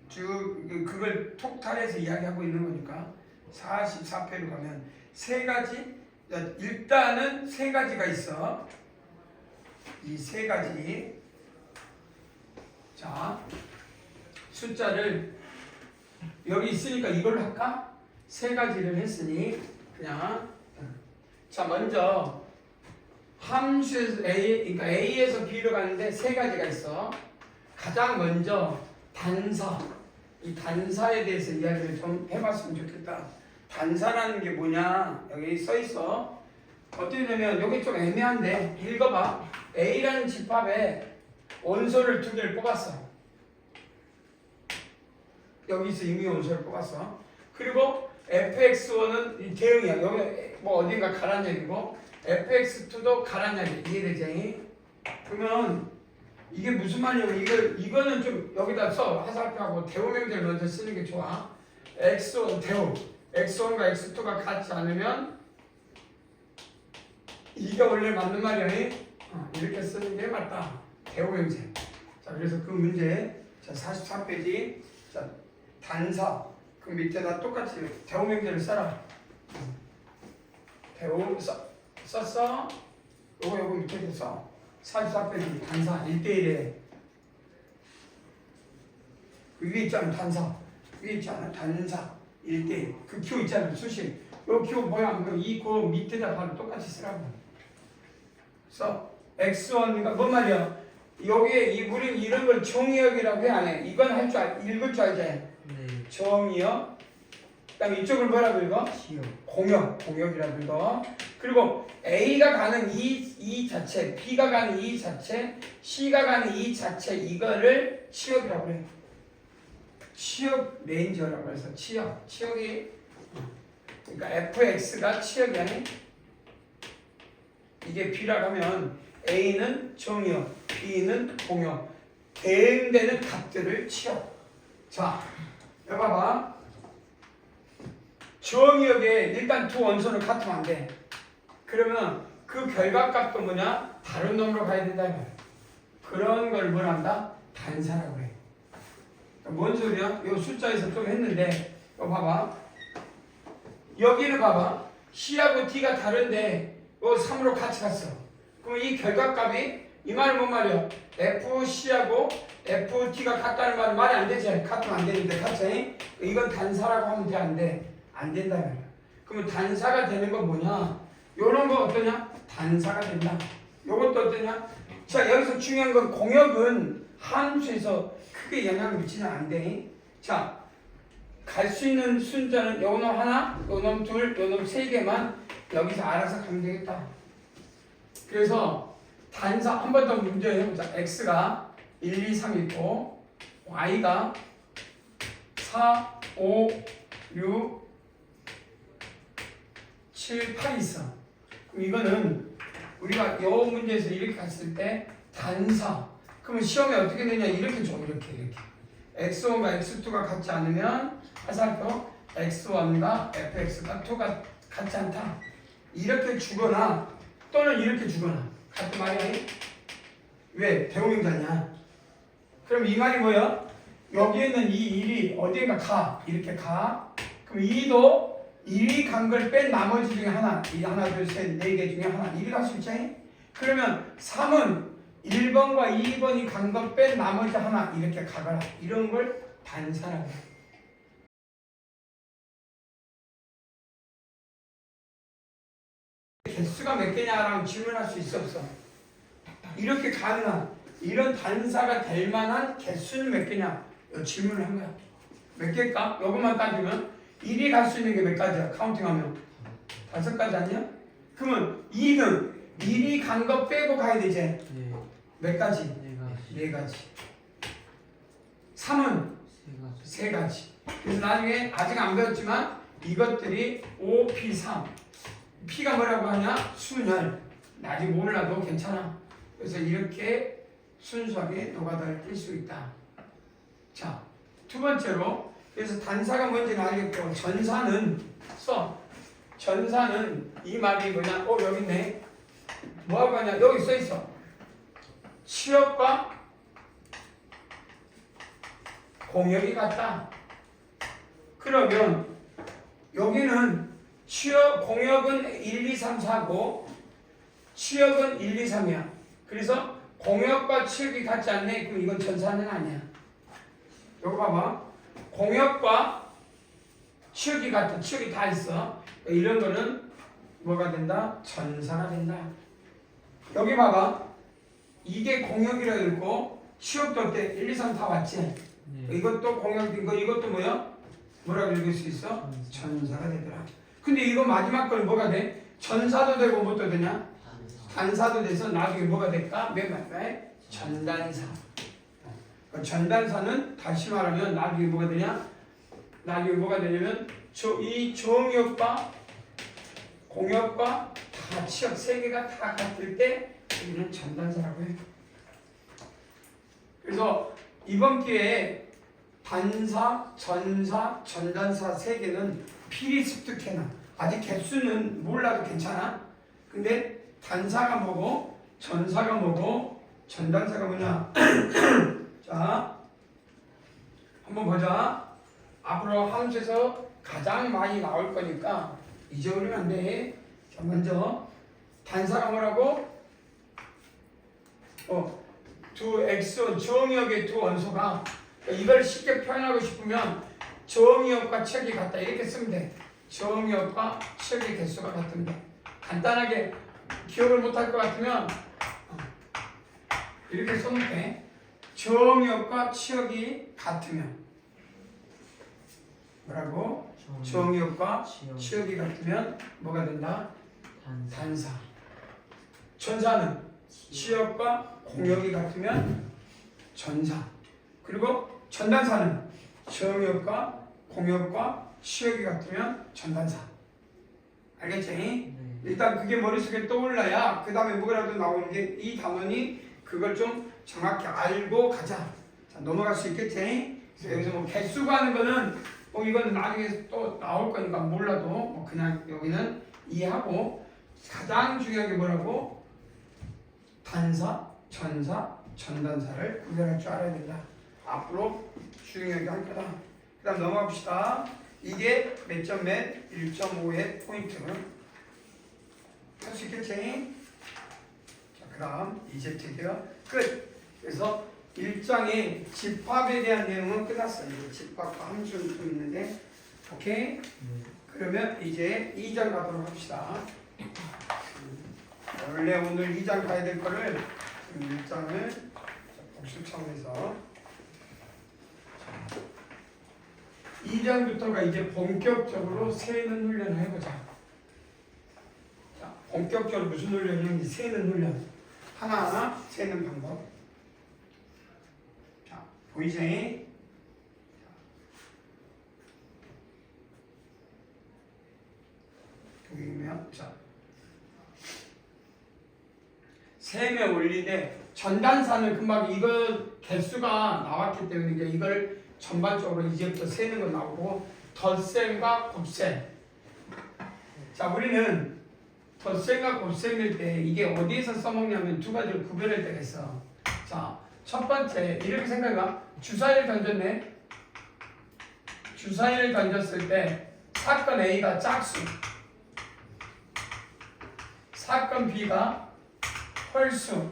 Speaker 1: 쭉 그걸 톡탈해서 이야기하고 있는 거니까 44페이지로 가면 세 가지, 일단은 세 가지가 있어. 이 세 가지. 자, 숫자를 여기 있으니까 이걸로 할까? 세 가지를 했으니 그냥 자, 먼저 함수에서 그러니까 A에서 B로 가는데 세 가지가 있어. 가장 먼저 단사. 이 단사에 대해서 이야기를 좀 해봤으면 좋겠다. 단사라는 게 뭐냐? 여기 써 있어. 어떻게 되면 여기 좀 애매한데 읽어봐. A라는 집합에 원소를 두 개를 뽑았어. 여기서 이미 원소를 뽑았어. 그리고 fx1은 대응이야. 여기 뭐 어딘가 가란 얘기고 fx2도 가란 얘기. 이해되지? 그러면 이게 무슨 말이냐면 이거는 좀 여기다 써. 화살표하고 대우명제를 먼저 쓰는 게 좋아. x1 대우. x1과 x2가 같지 않으면 이게 원래 맞는 말이야. 이렇게 쓰는 게 맞다. 대우명제. 자, 그래서 그 문제 자 43페이지 자 단사 그 밑에다 똑같이 대우명제를 써라. 대우 썼어? 요거 밑에도 써. 44페이지 단사 1대1에 그 위에 있잖아. 단사 위에 있잖아. 단사 1대1 그 q 있잖아. 수식 요 q 뭐야? 이 그 밑에다 바로 똑같이 쓰라고. 써. x1이가 뭔 말이야? 여기에 우리는 이런 걸 정의역이라고 해 안 해? 이건 할 줄 읽을 줄 알지?
Speaker 2: 네.
Speaker 1: 정의역. 그다음 이쪽을 뭐라고 읽어? 공역이라고 읽어. 그리고 A가 가는 이 자체, B가 가는 이 자체, C가 가는 이 자체 이거를 치역이라고 해. 치역 레인저라고 해서 치역이 그러니까 fx가 치역이 아닌 이게 B라고 하면 A는 정역, B는 공역, 대응되는 값들을 치역. 자, 여기 봐봐. 정역에 일단 두 원소는 같으면 안 돼. 그러면 그 결과값도 뭐냐? 다른 놈으로 가야 된다. 그런 걸 뭘 한다? 단사라고 그래. 뭔 소리야? 이 숫자에서 좀 했는데 이거 봐봐. 여기를 봐봐. C하고 D가 다른데 3으로 같이 갔어. 그럼 이 결과값이 이 말은 뭔 말이야? FC하고 FT가 같다는 말은 말이 안 되지. 같으면 안 되는데 같이. 이건 단사라고 하면 돼? 안 돼? 안 된다 말이야. 그러면 단사가 되는 건 뭐냐? 요런 거 어떠냐? 단사가 된다. 요것도 어떠냐? 자, 여기서 중요한 건 공역은 함수에서 크게 영향을 미치면 안 돼. 자, 갈 수 있는 순자는 요놈 하나, 요놈 둘, 요놈 세 개만 여기서 알아서 가면 되겠다. 그래서 단사 한 번 더 문제 해보자. x가 1, 2, 3 있고 y가 4, 5, 6, 7, 8 있어. 그럼 이거는 우리가 요 문제에서 이렇게 갔을 때 단사. 그러면 시험에 어떻게 되냐? 이렇게 줘. 이렇게. x1과 x2가 같지 않으면 화살표 x1과 fx가 2가 같지 않다. 이렇게 주거나 또는 이렇게 주거나 같은 말이야. 왜? 대우명사냐? 그럼 이 말이 뭐야? 여기에 있는 이 1이 어디인가 가. 이렇게 가. 그럼 2도 1이 간 걸 뺀 나머지 중에 하나. 이 하나, 둘, 셋, 네 개 중에 하나. 1이 갈 수 있지? 그러면 3은 1번과 2번이 간 것 뺀 나머지 하나. 이렇게 가거라. 이런 걸 단사라고 해. 개수가 몇 개냐라고 질문할 수 있어 없어? 이렇게 가능한 이런 단사가 될 만한 개수는 몇 개냐? 질문을 한 거야. 몇 개일까? 이것만 따지면 1이 갈 수 있는 게 몇 가지야? 카운팅하면 5가지 아니야? 그러면 2는 1이 간 거 빼고 가야 되지?
Speaker 2: 네.
Speaker 1: 몇 가지?
Speaker 2: 네 가지.
Speaker 1: 4가지. 3은 3가지. 그래서 나중에 아직 안 배웠지만 이것들이 O, P, 3 P가 뭐라고 하냐? 순열. 아직 몰라도 괜찮아. 그래서 이렇게 순수하게 노가다를 뜰 수 있다. 자, 두 번째로 그래서 단사가 뭔지는 알겠고 전사는 써. 전사는 이 말이 뭐냐? 여기 있네. 뭐하고 하냐? 여기 써 있어. 치역과 공역이 같다. 그러면 여기는 치역, 공역은 1, 2, 3, 4고 치역은 1, 2, 3이야. 그래서 공역과 치역이 같지 않네. 그럼 이건 전사는 아니야. 여기 봐봐. 공역과 치역이 같아. 치역이 다 있어. 이런 거는 뭐가 된다? 전사가 된다. 여기 봐봐. 이게 공역이라 읽고 치역도 어때? 1, 2, 3 다 왔지?
Speaker 2: 네.
Speaker 1: 이것도 공역인 거 이것도 뭐야? 뭐라고 읽을 수 있어? 전사가 되더라. 근데 이거 마지막 건 뭐가 돼? 전사도 되고 뭐도 되냐? 단사도 돼서 나중에 뭐가 될까? 맨 마지막에 전단사. 전단사는 다시 말하면 나중에 뭐가 되냐? 나중에 뭐가 되냐면 이 정역과 공역과 다 치역 세 개가 다 같을 때 우리는 전단사라고 해. 그래서 이번 기회에 단사, 전사, 전단사 세 개는 필히 습득해놔. 아직 개수는 몰라도 괜찮아. 근데 단사가 뭐고, 전사가 뭐고, 전단사가 뭐냐? 자, 한번 보자. 앞으로 함수에서 가장 많이 나올 거니까 잊어버리면 안 돼. 자, 먼저 단사가 뭐라고? 두 x 정역의 두 원소가 이걸 쉽게 표현하고 싶으면 정역과 치역이 같다 이렇게 쓰면 돼. 정역과 치역의 개수가 같으면 돼. 간단하게 기억을 못할 것 같으면 이렇게 써놓게. 정역과 치역이 같으면 뭐라고? 정역과 치역이 같으면 뭐가 된다? 단사. 전사는 치역과 공역이 같으면 전사. 그리고 전단사는 정역과 공역과 시역이 같으면 전단사. 알겠지?
Speaker 2: 네.
Speaker 1: 일단 그게 머릿속에 떠올라야 그 다음에 뭐라도 나오는 게 이 단원이 그걸 좀 정확히 알고 가자. 자, 넘어갈 수 있겠지? 그래서 여기서 뭐 개수 가는 거는 뭐 이건 나중에 또 나올 거니까 몰라도 뭐 그냥 여기는 이해하고 가장 중요한 게 뭐라고? 단사, 전사, 전단사를 구별할 줄 알아야 된다. 앞으로 중요하게 할 거다. 그 다음 넘어가 봅시다. 이게 몇 점 몇? 1.5의 포인트. 할 수 있겠지? 자, 그 다음 이제트게요. 끝. 그래서 1장의 집합에 대한 내용은 끝났어요. 이제 집합과 함수는 좀 있는데, 오케이? 그러면 이제 2장 가도록 합시다. 원래 오늘 2장 가야 될 거를 1장을 복습 차원에서 2장부터가 이제 본격적으로 세는 훈련을 해보자. 자, 본격적으로 무슨 훈련이냐면 세는 훈련. 하나하나 세는 방법. 자, 보이세요? 보이면 자, 셈의 원리인데 전단사는 금방 이거 개수가 나왔기 때문에 이제 이걸 전반적으로 이제부터 세는 거 나오고 덧셈과 곱셈. 자, 우리는 덧셈과 곱셈일 때 이게 어디에서 써먹냐면 두 가지를 구별할 때가 있어. 자, 첫 번째 이렇게 생각해봐. 주사위를 던졌네. 주사위를 던졌을 때 사건 A가 짝수, 사건 B가 홀수.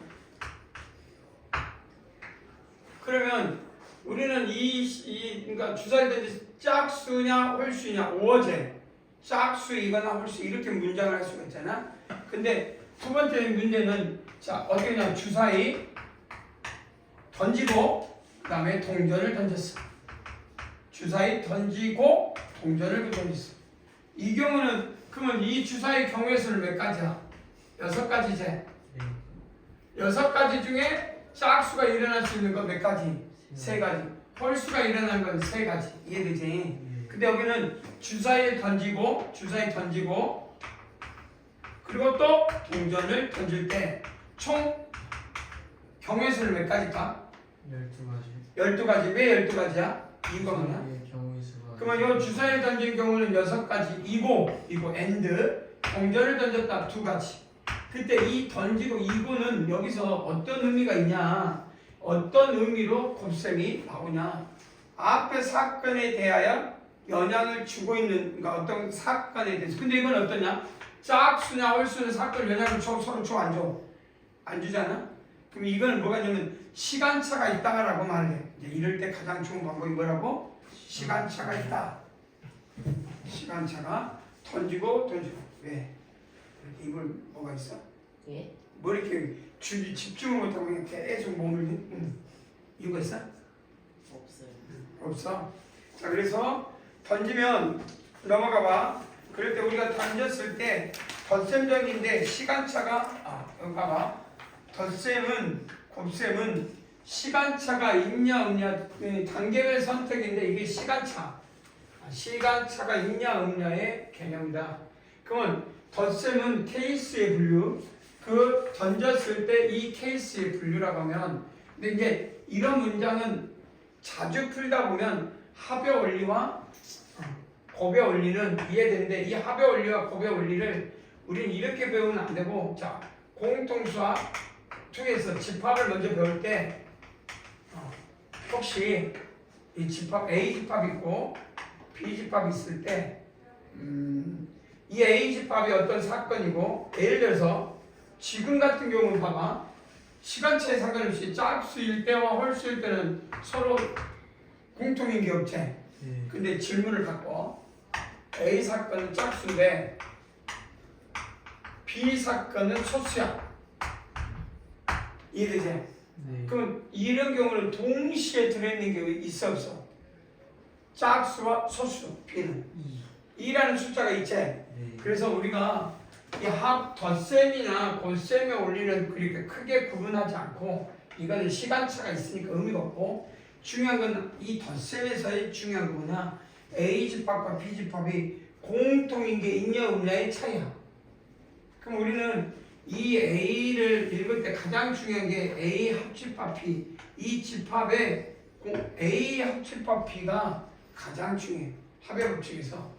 Speaker 1: 그러면 우리는 그러니까 주사위를 던졌을 때 짝수냐 홀수냐 오어제. 짝수이거나 홀수 이렇게 문장을 할 수가 있잖아. 근데 두 번째 문제는 자 어떻게 하냐면 주사위 던지고 그 다음에 동전을 던졌어. 주사위 던지고 동전을 던졌어. 이 경우는 그러면 이 주사위 경우의 수는 몇 가지야? 6가지제. 6가지 중에 짝수가 일어날 수 있는 건 몇 가지? 3가지. 홀수가 일어나는 건 3가지. 이해되지? 근데 여기는 주사위에 던지고 그리고 또 동전을 던질 때 총 경우의 수는 몇 가지일까?
Speaker 2: 12가지.
Speaker 1: 12가지. 왜 12가지야? 이거구나.
Speaker 2: 경우의 수가.
Speaker 1: 그러면 이 주사위를 던진 경우는 6가지. 이고 엔드. 동전을 던졌다 2가지. 그때 이 던지고 이고는 여기서 어떤 의미가 있냐? 어떤 의미로 곱셈이 나오냐? 앞에 사건에 대하여 영향을 주고 있는 그러니까 어떤 사건에 대해서. 근데 이건 어떠냐? 짝수냐 홀수는 사건 영향을 서로 줘 안 줘? 안 주잖아? 그럼 이거는 뭐가 있냐면 시간차가 있다라고 말해. 이제 이럴 때 가장 좋은 방법이 뭐라고? 시간차가 있다. 시간차가 던지고 왜? 이렇게 이걸 뭐가 있어?
Speaker 3: 예?
Speaker 1: 뭐 이렇게 집중을 못하고 그냥 계속 몸을 이유가 있어?
Speaker 3: 없어요.
Speaker 1: 없어. 자, 그래서 던지면 넘어가 봐. 그럴 때 우리가 던졌을 때 덧셈적인데 시간차가 여기 봐봐. 덧셈은 곱셈은 시간차가 있냐 없냐 단계별 선택인데 이게 시간차가 있냐 없냐의 개념이다. 그러면 덧셈은 케이스의 분류. 그 던졌을 때 이 케이스의 분류라고 하면 근데 이제 이런 문장은 자주 풀다 보면 합의 원리와 곱의 원리는 이해되는데 이 합의 원리와 곱의 원리를 우리는 이렇게 배우면 안 되고 자 공통수학 통해서 집합을 먼저 배울 때 혹시 이 집합 A 집합 있고 B 집합 있을 때 이 A 집합이 어떤 사건이고 예를 들어서 지금 같은 경우는 봐봐 시간차에 상관없이 짝수일 때와 홀수일 때는 서로 공통인 게 없지. 근데 질문을 갖고 A 사건은 짝수인데 B 사건은 소수야. 이해되지?
Speaker 2: 네.
Speaker 1: 그럼 이런 경우는 동시에 들어있는 게 있어 없어? 짝수와 소수 B는 2라는 숫자가 있지? 그래서 우리가 이 덧셈이나 곱셈의 원리는 그렇게 크게 구분하지 않고 이거는 시간차가 있으니까 의미가 없고 중요한 건 이 덧셈에서의 중요한 건 뭐냐? A집합과 B집합이 공통인 게 있냐 없냐의 차이야. 그럼 우리는 이 A를 읽을 때 가장 중요한 게 A 합집합 B. 이 집합의 A 합집합 B가 가장 중요해요. 합의 법칙에서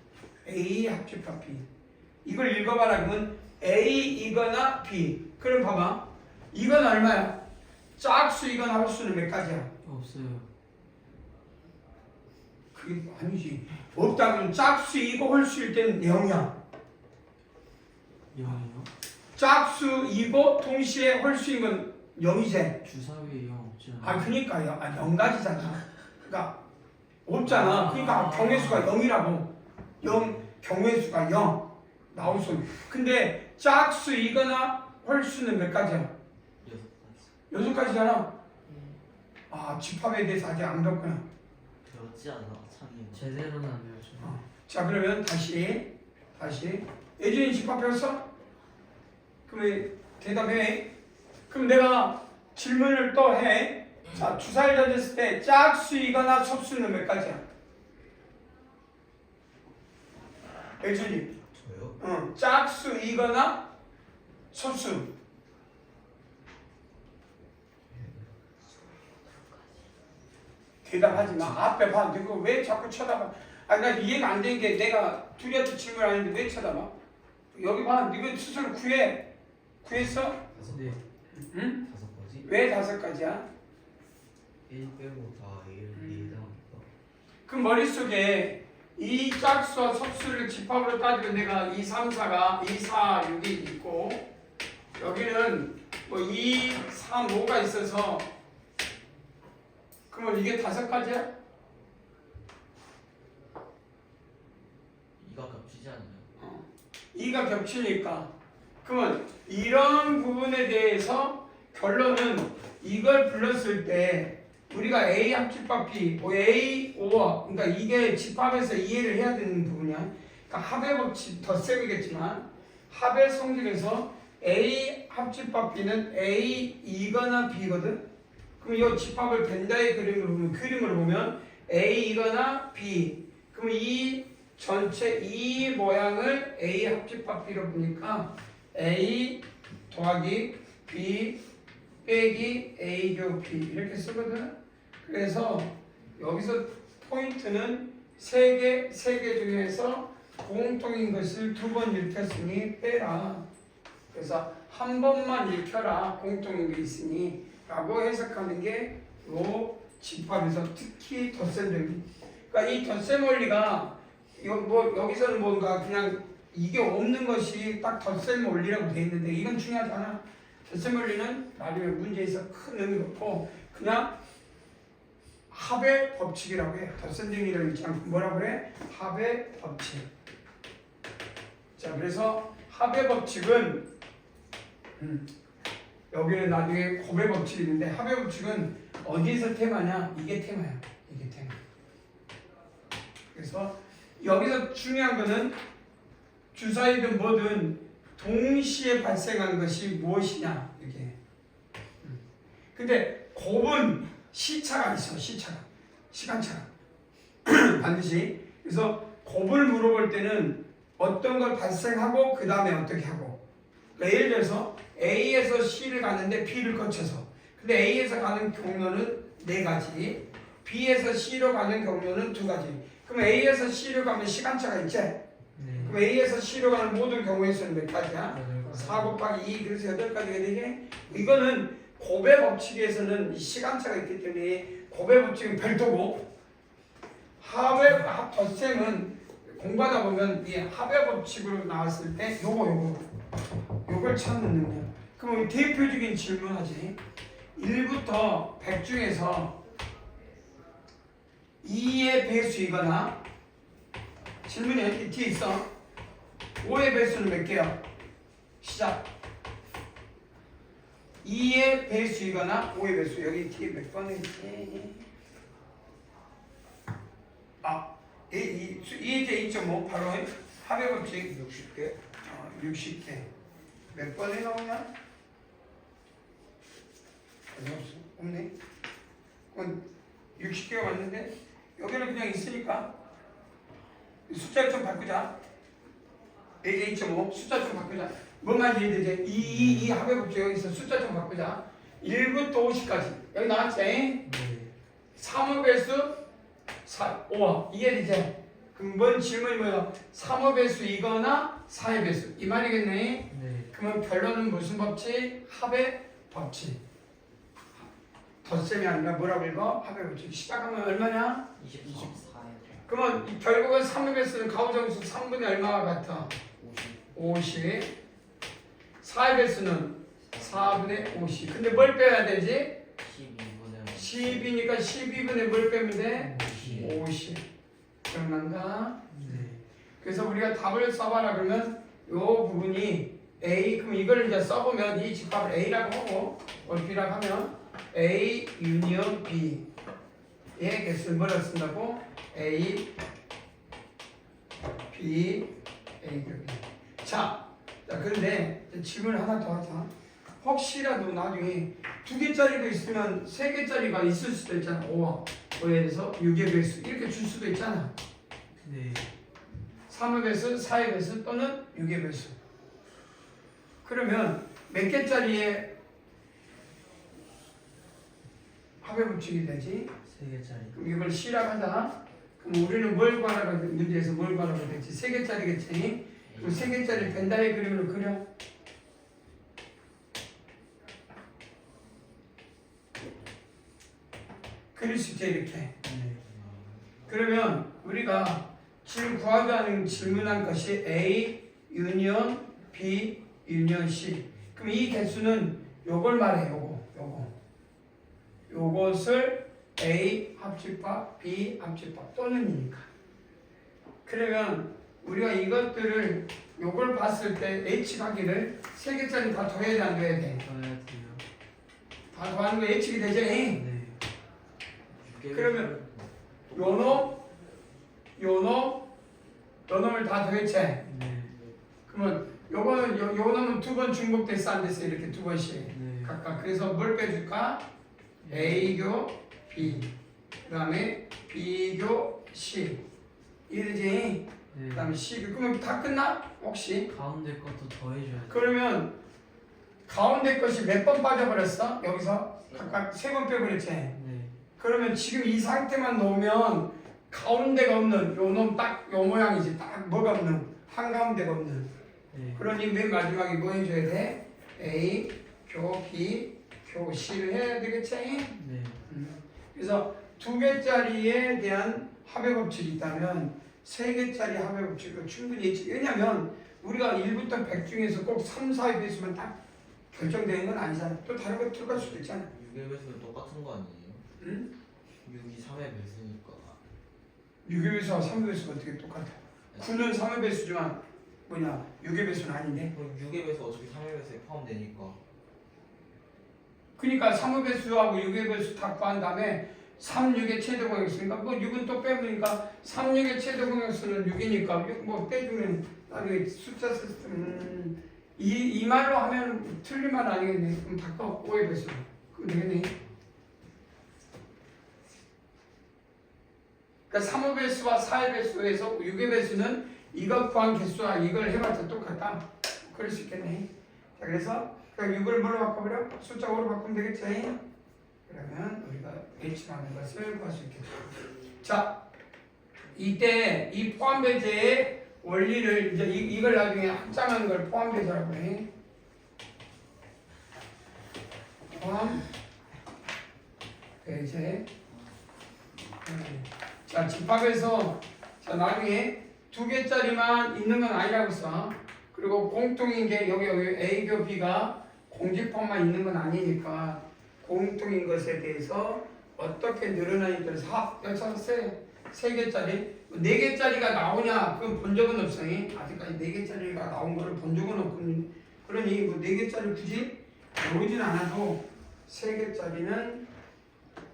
Speaker 1: A 합집합 B. 이걸 읽어봐라 그러면 A이거나 B. 그럼 봐봐. 이건 얼마야? 짝수이거나 홀수는 몇 가지야?
Speaker 4: 없어요.
Speaker 1: 그게 아니지. 없다 그러면 짝수이고 홀수일 때는 0이야.
Speaker 4: 0이요?
Speaker 1: 짝수이고 동시에 홀수인 건 0이지.
Speaker 4: 주사위에 0 없지 않아요?
Speaker 1: 아 그니까요. 0가지잖아. 그러니까 없잖아. 그러니까 경우수가 0이라고. 0 경우수가 0 나올 수. 근데 짝수이거나 홀수는 몇 가지야?
Speaker 2: 6가지.
Speaker 1: 6가지잖아.
Speaker 3: 네.
Speaker 1: 아 집합에 대해서 아직 안 배웠구나.
Speaker 2: 배웠지 않아 창이.
Speaker 4: 제대로는 안 배웠죠.
Speaker 1: 자 그러면 다시 예준이 집합 배웠어? 그럼 대답해. 그럼 내가 질문을 또 해. 자 주사를 던졌을 때 짝수이거나 섭수는 몇 가지야? 예준이.
Speaker 2: 저요?
Speaker 1: 짝수이거나 섭수. 대답하지 마. 앞에 봐. 너가 왜 자꾸 쳐다봐? 아니 나 이해가 안 되는 게 내가 둘이한테 질문하는데 왜 쳐다봐? 여기 봐. 네가 스스로 구해. 구했어?
Speaker 4: 네.
Speaker 1: 응?
Speaker 2: 5가지?
Speaker 1: 왜 5가지야?
Speaker 2: 1 빼고 다 1 이상이니까.
Speaker 1: 그 머릿속에 이 짝수와 섭수를 집합으로 따지면 내가 2, 3, 4가 2, 4, 6이 있고 여기는 뭐 2, 3, 5가 있어서 그러면 이게 5가지야?
Speaker 2: 2가 겹치지 않나요?
Speaker 1: 2가 겹치니까 그러면 이런 부분에 대해서 결론은 이걸 불렀을 때 우리가 A 합집합 B, A, O 그러니까 이게 집합에서 이해를 해야 되는 부분이야. 그러니까 합의 법칙 덧셈이겠지만 합의 성질에서 A 합집합 B는 A이거나 B거든. 그럼 이 집합을 벤다의 그림으로 보면 A이거나 B. 그럼 이 전체 이 모양을 A 합집합 B로 보니까 A 더하기 B 빼기 A 교 B 이렇게 쓰거든. 그래서 여기서 포인트는 세 개 중에서 공통인 것을 2번 읽혔으니 빼라. 그래서 한 번만 읽혀라. 공통인 게 있으니 라고 해석하는 게 요 집합에서 특히 덧셈 원리. 그러니까 이 덧셈 원리가 여기서는 뭔가 그냥 이게 없는 것이 딱 덧셈 원리라고 돼 있는데 이건 중요하지 않아. 덧셈 원리는 나중에 문제에서 큰 의미가 없고 그냥 합의 법칙이라고 해. 덧셈定理라고 있지 않고 뭐라고 그래? 합의 법칙. 자 그래서 합의 법칙은 여기는 나중에 곱의 법칙이 있는데 합의 법칙은 어디에서 테마냐? 이게 테마야. 이게 테마. 그래서 여기서 중요한 거는 주사위든 뭐든 동시에 발생한 것이 무엇이냐 이게. 근데 곱은 시차가 있어. 시간차가 반드시. 그래서 곱을 물어볼 때는 어떤 걸 발생하고 그 다음에 어떻게 하고. 그러니까 예를 들어서 A에서 C를 가는데 B를 거쳐서. 근데 A에서 가는 경로는 4가지, B에서 C로 가는 경로는 2가지. 그럼 A에서 C로 가면 시간차가 있지?
Speaker 4: 네.
Speaker 1: 그럼 A에서 C로 가는 모든 경우의 수는 몇 가지야? 4 곱하기 2, 그래서 8가지가 되게. 이거는 곱의 법칙에서는 시간차가 있기 때문에 곱의 법칙은 별도고 합의 덧셈은 공부하다 보면 이 합의 법칙으로 나왔을 때 요걸 찾는 능력. 그럼 우리 대표적인 질문하지. 1부터 100 중에서 2의 배수이거나 질문이 여기 뒤에 있어. 5의 배수는 몇 개야? 시작. 2의 배수이거나 5의 배수. 여기 뒤에 몇 번에 있지? 이제 2.5 바로 합의 법칙 60개. 60개. 몇 번에 나오냐? 어디 없어? 없네. 그럼 60개가 왔는데 여기는 그냥 있으니까 숫자 좀 바꾸자. A.5 숫자 좀 바꾸자. 뭔 말인지 이해되지? 이 합의 법칙 여기서 숫자 좀 바꾸자. 1부터 50까지 여기 나왔지?
Speaker 4: 네.
Speaker 1: 3의 배수 5 이해되지? 그럼 뭔 질문이 뭐야? 3의 배수이거나 4의 배수 이 말이겠네.
Speaker 4: 네.
Speaker 1: 그러면 결론은 무슨 법칙? 합의 법칙. 덧셈이 아니라 뭐라고 읽어? 합의 법칙. 시작하면 얼마냐?
Speaker 3: 24에
Speaker 1: 그러면 결국은 3의 배수는 가우정수 3분의 얼마가 같아? 50. 4의 배수는 4분의 50. 근데 뭘 빼야 되지?
Speaker 2: 12분의
Speaker 1: 10이니까 12분의 뭘 빼면 돼?
Speaker 2: 50.
Speaker 1: 50. 기억난다?
Speaker 4: 네.
Speaker 1: 그래서 우리가 답을 써봐라 그러면 이 부분이 A 그럼 이걸 이제 써보면 이 집합을 A라고 하고 B라고 하면 A 유니언 B의 개수를 뭐라고 쓴다고? A B A 자 그런데 질문 하나 더 하자. 혹시라도 나중에 2개짜리도 있으면 3개짜리가 있을 수도 있잖아. 5에 대해서 6의 배수 이렇게 줄 수도 있잖아.
Speaker 4: 네.
Speaker 1: 3의 배수, 4의 배수 또는 6의 배수. 그러면 몇 개짜리의 합의 법칙이 되지?
Speaker 4: 3개짜리.
Speaker 1: 그럼 이걸 C라고 하자. 그럼 우리는 뭘 구하라고 문제에서 뭘 구하라고 됐지? 3개짜리겠지? 그럼 3개짜리 벤다의 그림으로 그려. 그릴 수 있지 이렇게.
Speaker 4: 네.
Speaker 1: 그러면 우리가 지금 구하자는 질문한 것이 A 유니언 B 유니언 C. 그럼 이 개수는 요걸 말해. 요것을 A 합집합 B 합집합 또는이니까. 그러면 우리가 이것들을 요걸 봤을 때 H 가기를 3개짜리 다 더해야 돼 안 더해야 돼?
Speaker 4: 더해야 돼요.
Speaker 1: 다 더하는 거 H가 되지?
Speaker 4: 네.
Speaker 1: 그러면 요놈을 다 더했지?
Speaker 4: 네.
Speaker 1: 그러면 요거는 요 놈은 2번 중복됐어 안 됐어? 이렇게 2번씩
Speaker 4: 네.
Speaker 1: 각각. 그래서 뭘 빼줄까? A교 B 그 다음에 B교 C 이러지?
Speaker 4: 네.
Speaker 1: 그 다음에 C 그러면 다 끝나? 혹시?
Speaker 4: 가운데 것도 더해줘야 돼.
Speaker 1: 그러면 가운데 것이 몇 번 빠져버렸어? 여기서 각각 3번 빼버렸지?
Speaker 4: 네.
Speaker 1: 그러면 지금 이 상태만 놓으면 가운데가 없는 요 놈 딱 요 모양이지. 딱 뭐가 없는 한가운데가 없는.
Speaker 4: 네.
Speaker 1: 그러니 맨 마지막에 뭐 해줘야 돼? A 교 B 교 C를 해야 되겠지?
Speaker 4: 네.
Speaker 1: 그래서 2개짜리에 대한 합의 법칙이 있다면 3개짜리 합의 법칙도 충분히 있지. 왜냐면 우리가 1부터 100 중에서 꼭 3, 4의 배수만 딱 결정되는 건 아니잖아. 또 다른 거 들어갈 수도 있잖아.
Speaker 2: 6의 배수는 똑같은 거 아니에요?
Speaker 1: 응?
Speaker 2: 6이 3의 배수니까
Speaker 1: 6의 배수와 3의 배수가 어떻게 똑같아? 9는 3의 배수지만 6의 배수는 아닌데.
Speaker 2: 그럼 6의 배수 어차피 3의 배수에 포함되니까
Speaker 1: 그러니까 3의 배수하고 6의 배수 다 구한 다음에 3, 6의 최대 공약수니까 뭐 6은 또 빼보니까 3, 6의 최대 공약수는 6이니까 6 뭐 빼주면 나중에 숫자 시스템 이 말로 하면 틀린 말 아니겠네. 그럼 바꿔 5의 배수. 그럼 되겠네. 그러니까 3의 배수와 4의 배수에서 6의 배수는 이거 구한 개수와 이걸 해봤자 똑같다. 그럴 수 있겠네. 자 그래서 6을 뭘로 바꿔버려? 숫자 5로 바꾸면 되겠지? 그러면 우리가 H라는 것을 구할 수 있겠다. 자, 이때 이 포함배제의 원리를 이제 이걸 나중에 합장하는 걸 포함배제라고 해. 포함배제. 자, 집합에서 자 나중에 2개짜리만 있는 건 아니라고 써. 그리고 공통인 게 여기 A교 B가 공집합만 있는 건 아니니까 공통인 것에 대해서 어떻게 늘어나는지 그래서 여기서 3개짜리 4개짜리가 나오냐 그건 본 적은 없어. 아직까지 4개짜리가 나온 거를 본 적은 없고 그러니 뭐 4개짜리 굳이 나오진 않아도 3개짜리는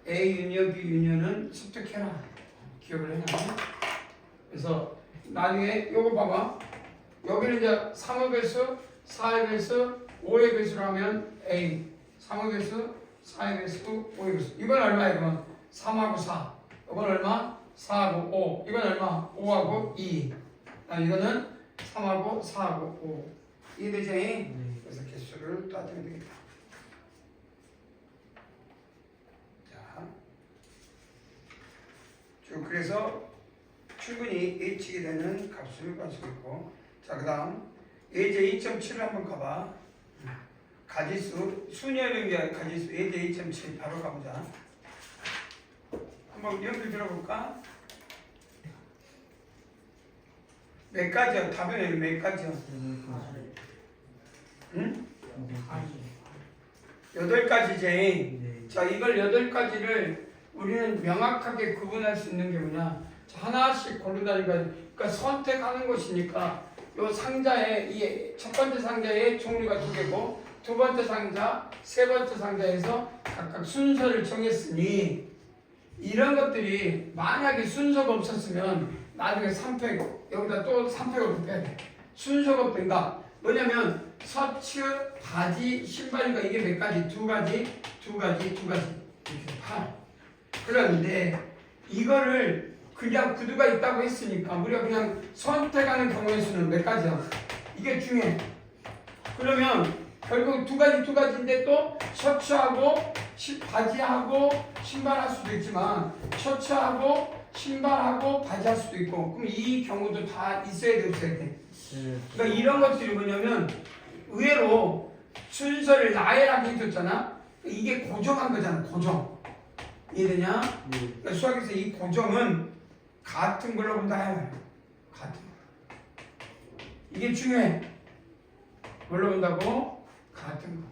Speaker 1: A 유니언 B 유니언은 습득해라. 기억을 해놔. 그래서 나중에 요거 봐봐. 여기는 이제 3의 배수, 4의 배수, 5의 배수로 하면 A 3의 배수, 4의 배수, 5의 배수. 이건 얼마야 그러면? 3하고 4. 이건 얼마? 4하고 5. 이건 얼마? 5하고 2. 이거는 3하고 4하고 5. 이해되지?
Speaker 4: 네.
Speaker 1: 그래서 개수를 따지면 되겠다. 자, 쭉 그래서 충분히 예측이 되는 값을 가지고 있고, 자, 그 다음 예제 2.7을 한번 가봐. 가지수, 순위를 위한 가지수 예제 2.7 바로 가보자. 한번 연필 들어볼까? 몇 가지야? 답은 몇 가지야? 응? 8가지지.
Speaker 4: 네.
Speaker 1: 자, 이걸 8가지를 우리는 명확하게 구분할 수 있는 게 뭐냐? 자, 하나씩 고르다니까, 그러니까 선택하는 것이니까 요 상자에 이 첫 번째 상자에 종류가 2개고 두 번째 상자, 세 번째 상자에서 각각 순서를 정했으니 이런 것들이 만약에 순서가 없었으면 나중에 3팩 여기다 또 3팩을 빼야 돼. 순서가 없던가 뭐냐면 셔츠, 바지, 신발인가 이게 몇 가지? 2가지, 2가지, 2가지 이렇게 8. 그런데 이거를 그냥 구두가 있다고 했으니까 우리가 그냥 선택하는 경우의 수는 몇 가지야? 이게 중요해. 그러면 결국 2가지인데 또 셔츠하고 바지하고 신발 할 수도 있지만 셔츠하고 신발하고 바지 할 수도 있고 그럼 이 경우도 다 있어야 돼 없어야 돼? 그러니까 이런 것들이 뭐냐면 의외로 순서를 나열하게 해줬잖아. 이게 고정한 거잖아. 고정. 이해되냐? 그러니까 수학에서 이 고정은 같은 걸로 본다 해요. 같은 거. 이게 중요해. 뭘로 본다고? 같은 거.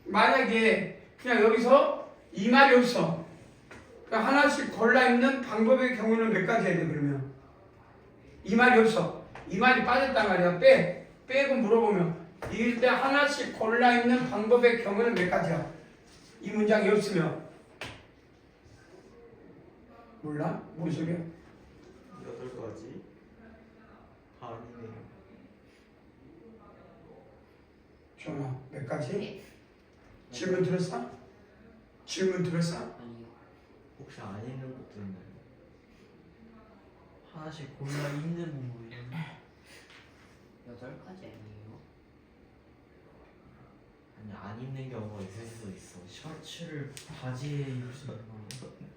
Speaker 1: 만약에 그냥 여기서 이 말이 없어. 그러니까 하나씩 골라 입는 방법의 경우는 몇 가지 해야 돼 그러면? 이 말이 없어. 이 말이 빠졌단 말이야. 빼고 물어보면 이럴 때 하나씩 골라 입는 방법의 경우는 몇 가지야? 이 문장이 없으면 몰라? 뭔 소리야?
Speaker 2: 8가지? 아니네요.
Speaker 1: 정아 몇 가지?
Speaker 3: 네.
Speaker 1: 질문 들었어? 질문 들었어?
Speaker 3: 아니요.
Speaker 2: 혹시 안 있는 것도 있나요?
Speaker 4: 하나씩 골라 입는 방법이요.
Speaker 3: 8가지 아니에요?
Speaker 2: 아니 안 입는 경우가 있을 수도 있어.
Speaker 4: 셔츠를 바지에 입을 수 있는 거예요.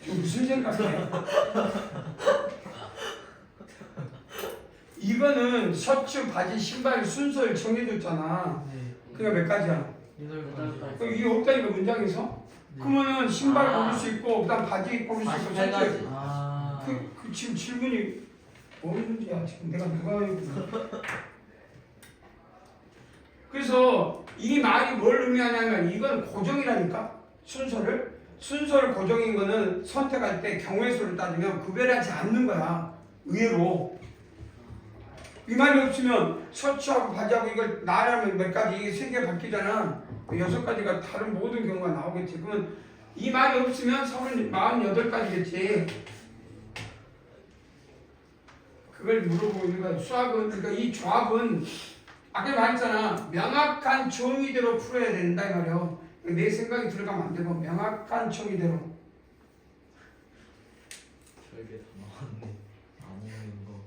Speaker 1: 지금 무슨 생각해? 이거는 셔츠, 바지, 신발 순서를 정해줬잖아.
Speaker 4: 네.
Speaker 1: 그게 몇 가지야?
Speaker 4: 8가지.
Speaker 1: 그럼 이게 없다니까 문장에서?
Speaker 4: 네.
Speaker 1: 그러면은 신발
Speaker 3: 아.
Speaker 1: 고를 수 있고 그다음 바지 고를 수 있고
Speaker 3: 48 가지.
Speaker 1: 셔츠
Speaker 4: 아.
Speaker 1: 그 지금 질문이 뭔 문제야 지금 내가 누가 했구나. 그래서 이 말이 뭘 의미하냐면 이건 고정이라니까 순서를 고정인 거는 선택할 때 경우의 수를 따지면 구별하지 않는 거야. 의외로 이 말이 없으면 셔츠하고 바지하고 이걸 나열하면 몇 가지 이게 3개 바뀌잖아. 6가지가 다른 모든 경우가 나오겠지. 그러면 이 말이 없으면 48가지겠지. 그걸 물어보고 있는 거야. 수학은 그러니까 이 조합은 아까 말했잖아. 명확한 정의대로 풀어야 된다 이 말이야. 내 생각이 들어가면 안 되고 명확한 정의대로.
Speaker 2: 별게 다 나왔네. 안 입는 거.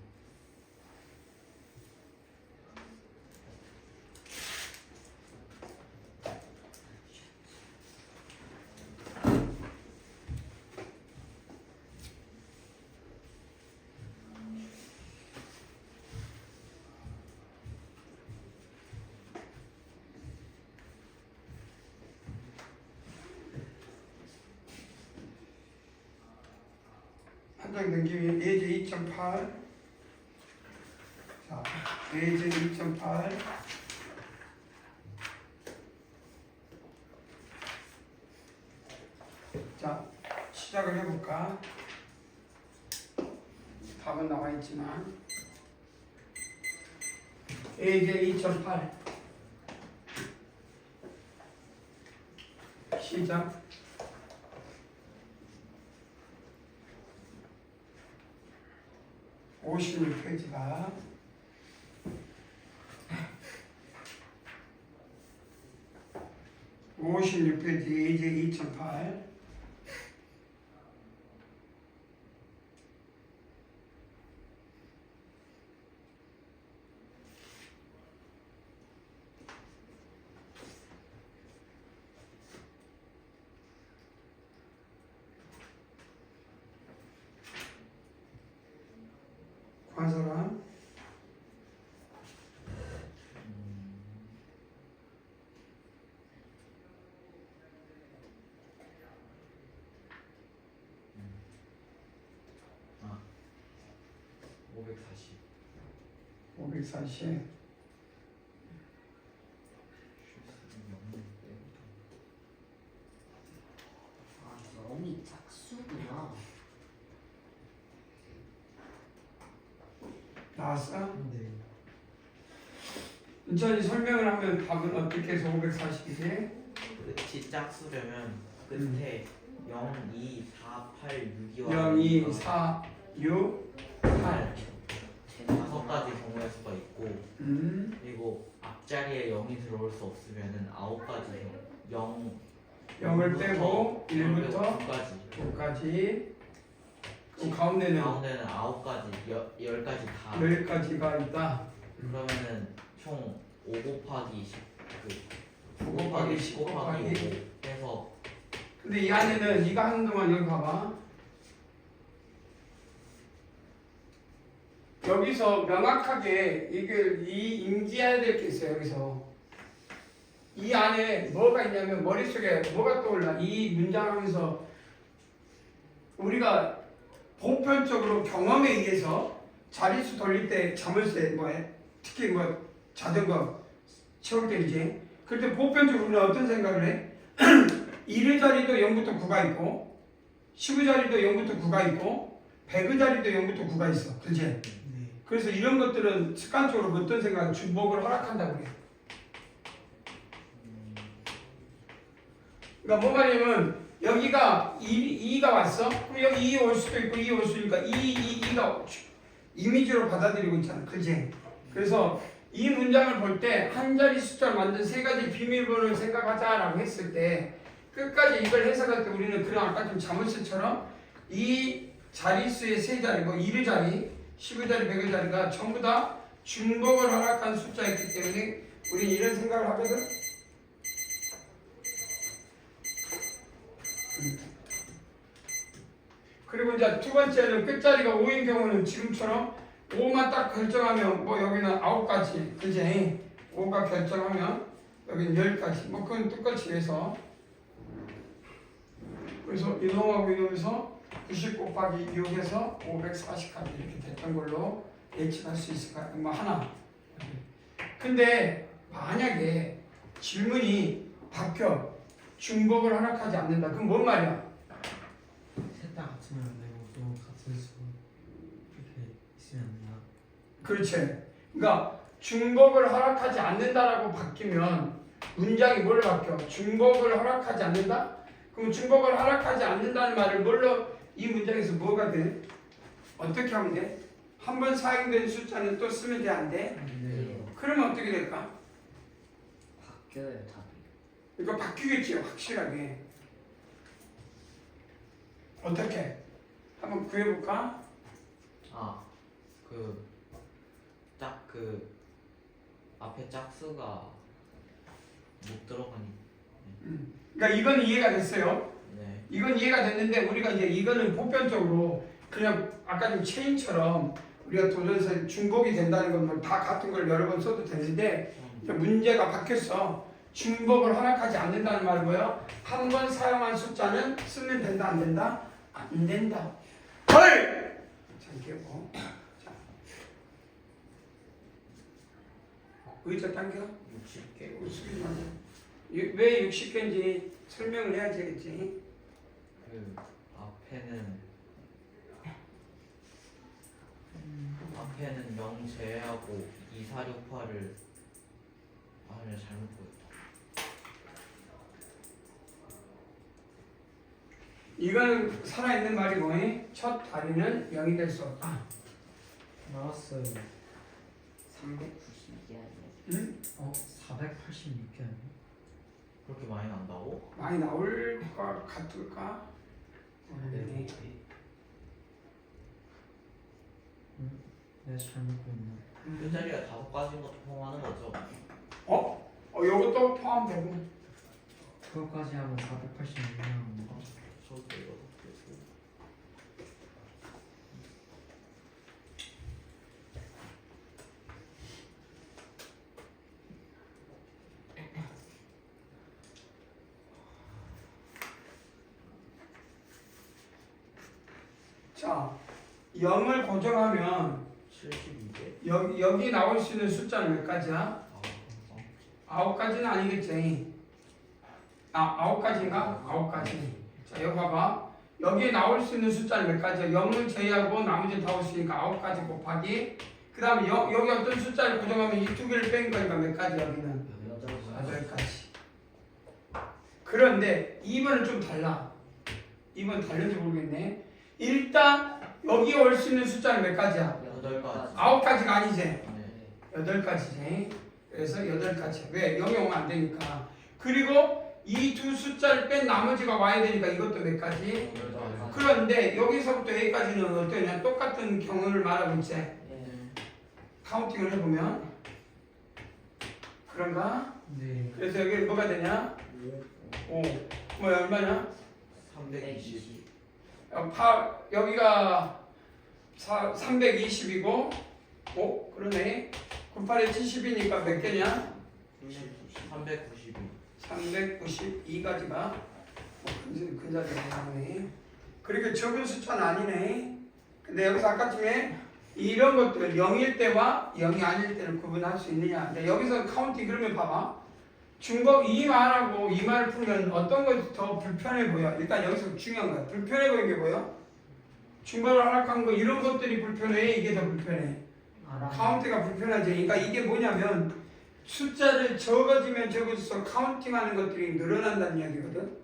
Speaker 1: 한 장 넘기면 예제 2.8. 자, 예제 2.8. 자, 시작을 해볼까? 답은 나와 있지만 예제 2.8 시작. 56페이지가 5 56페이지 이제 2008 관사람
Speaker 2: 아 540.
Speaker 1: 540
Speaker 3: 아, 영이 짝수구나.
Speaker 1: 나왔어?
Speaker 4: 네.
Speaker 1: 천천히 설명을 하면 답은 어떻게 해서 540이지?
Speaker 2: 끝이 짝수려면 끝에 0, 2, 4, 8, 6이와
Speaker 1: 0, 2, 4, 6, 8
Speaker 2: 다섯 가지 경우의 수가 있고 그리고 앞자리에 0이 들어올 수 없으면은 9가지 0
Speaker 1: 0을 빼고 1부터
Speaker 2: 9까지
Speaker 1: 9까지 그 가운데는
Speaker 2: 9가지 10가지 다
Speaker 1: 10가지가 있다.
Speaker 2: 그러면은 총 5 곱하기 10 9
Speaker 1: 곱하기
Speaker 2: 곱하기
Speaker 1: 10
Speaker 2: 10 곱하기
Speaker 1: 곱하기
Speaker 2: 5 해서
Speaker 1: 근데 이 안에는 네가 하는 동안 여기 봐봐. 여기서 명확하게 이걸 인지해야 될 게 있어요. 여기서 이 안에 뭐가 있냐면 머릿속에 뭐가 떠올라. 이 문장 하면서 우리가 보편적으로 경험에 의해서 자릿수 돌릴 때 자물쇠 뭐해? 특히 뭐 자전거 채울 때 이제 그때 보편적으로 우리는 어떤 생각을 해? 1의 자리도 0부터 9가 있고 10의 자리도 0부터 9가 있고 100의 자리도 0부터 9가 있어. 그렇지?
Speaker 4: 네.
Speaker 1: 그래서 이런 것들은 습관적으로 어떤 생각, 중복을 허락한다고 해요. 그러니까 뭐 말이냐면 여기가 2가 왔어? 그럼 여기 2 올 수도 있고 2 올 수 있으니까 2가 이미지로 받아들이고 있잖아. 그렇지? 그래서 이 문장을 볼 때 한 자리 숫자를 만든 세 가지 비밀번호를 생각하자라고 했을 때 끝까지 이걸 해석할 때 우리는 그런 아까 좀 자물쇠처럼 이 자릿수의 세 자리, 뭐 1의 자리, 10의 자리, 100의 자리가 전부 다 중복을 허락한 숫자였기 때문에 우리는 이런 생각을 하거든. 그리고 이제 두 번째는 끝자리가 5인 경우는 지금처럼 5만 딱 결정하면 뭐 여기는 9가지, 그지? 5가 결정하면 여기는 10가지. 뭐 그건 똑같이 해서 그래서 이놈하고 이놈에서 90 곱하기 6에서 540까지 이렇게 됐던 걸로 예측할 수 있을 것 같아요. 뭐 하나. 근데 만약에 질문이 바뀌어 중복을 허락하지 않는다. 그럼 뭔 말이야?
Speaker 4: 셋 다 같으면 안 되고 또 같은 수 이렇게 있으면 안 된다.
Speaker 1: 그렇지. 그러니까 중복을 허락하지 않는다라고 바뀌면 문장이 뭘로 바뀌어? 중복을 허락하지 않는다? 그럼 중복을 허락하지 않는다는 말을 뭘로 이 문장에서 뭐가 돼? 어떻게 하면 돼? 한 번 사용된 숫자는 또 쓰면 돼? 안 돼?
Speaker 4: 네.
Speaker 1: 그러면 어떻게 될까?
Speaker 3: 바뀌어요, 답이.
Speaker 1: 그러니까 바뀌겠지 확실하게. 어떻게? 한번 구해볼까?
Speaker 2: 그 앞에 짝수가 못 들어가니.
Speaker 1: 그러니까 이건 이해가 됐어요.
Speaker 2: 네.
Speaker 1: 이건 이해가 됐는데 우리가 이제 이거는 보편적으로 그냥 아까 좀 체인처럼 우리가 도전에서 중복이 된다는 건 뭐 다 같은 걸 여러 번 써도 되는데 이제 문제가 바뀌었어. 중복을 허락하지 않는다는 말은 뭐야? 한 번 사용한 숫자는 쓰면 된다 안 된다? 안 된다. 헐! 잠기고. 의자 당겨.
Speaker 2: 60개.
Speaker 1: 웃으지 말고. 왜 60개인지 설명을 해야 되겠지.
Speaker 2: 그 앞에는 0 제외하고 2, 4, 6, 8을 아니야 잘못 보였다.
Speaker 1: 이거는 살아있는 말이고 첫 다리는 0이 될 수 없다.
Speaker 4: 나왔어요.
Speaker 3: 392개 아니에요?
Speaker 1: 응?
Speaker 4: 486개 아니에요?
Speaker 2: 그렇게 그렇게 많이 난다고?
Speaker 1: 많이 나올 것 같을까? 모르겠네.
Speaker 4: 내가 잘못 봤나?
Speaker 2: 끝자리가 5가지인 것도 포함하는 거죠?
Speaker 1: 요것도 포함되고.
Speaker 4: 그거까지 하면 486명.
Speaker 2: 저도 이거 듣고.
Speaker 1: 자, 0을 고정하면
Speaker 2: 72개?
Speaker 1: 여기 나올 수 있는 숫자는 몇 가지야? 9가지는 아니겠지. 9가지인가? 9가지. 자, 여기 봐봐. 여기 나올 수 있는 숫자는 몇 가지야? 0을 제외하고 나머지는 다 올 수 있으니까 9가지 곱하기. 그 다음에 여기 어떤 숫자를 고정하면 이 두 개를 뺀 거니까 몇 가지 여기는? 8가지. 그런데 2번은 좀 달라. 2번 다른지 모르겠네. 일단 여기 올 수 있는 숫자는 몇 가지야?
Speaker 2: 8가지.
Speaker 1: 9가지가 아니지?
Speaker 2: 네.
Speaker 1: 8가지지. 그래서 8가지. 왜? 0이 오면 안 되니까. 그리고 이 두 숫자를 뺀 나머지가 와야 되니까 이것도 몇 가지? 그런데 여기서부터 여기까지는 어떠냐? 똑같은 경우를 말하고 있지. 카운팅을 해보면 그런가?
Speaker 4: 네.
Speaker 1: 그래서 여기 뭐가 되냐? 5. 뭐 얼마냐?
Speaker 2: 320.
Speaker 1: 여기가 320이고 5 그러네. 98에 70이니까 몇 개냐?
Speaker 2: 392.
Speaker 1: 392가지가 큰 자리가 나오네. 그리고 적은 숫자는 아니네. 근데 여기서 아까쯤에 이런 것들 0일 때와 0이 아닐 때를 구분할 수 있느냐. 근데 여기서 카운팅 그러면 봐봐. 중복 이 말하고 이 말을 풀면 어떤 것이 더 불편해 보여? 일단 여기서 중요한 거야. 불편해 보이는 게 뭐야? 중복을 하락한 거 이런 것들이 불편해? 이게 더 불편해? 카운트가 불편하지. 그러니까 이게 뭐냐면 숫자를 적어지면 적을수록 카운팅하는 것들이 늘어난다는 이야기거든.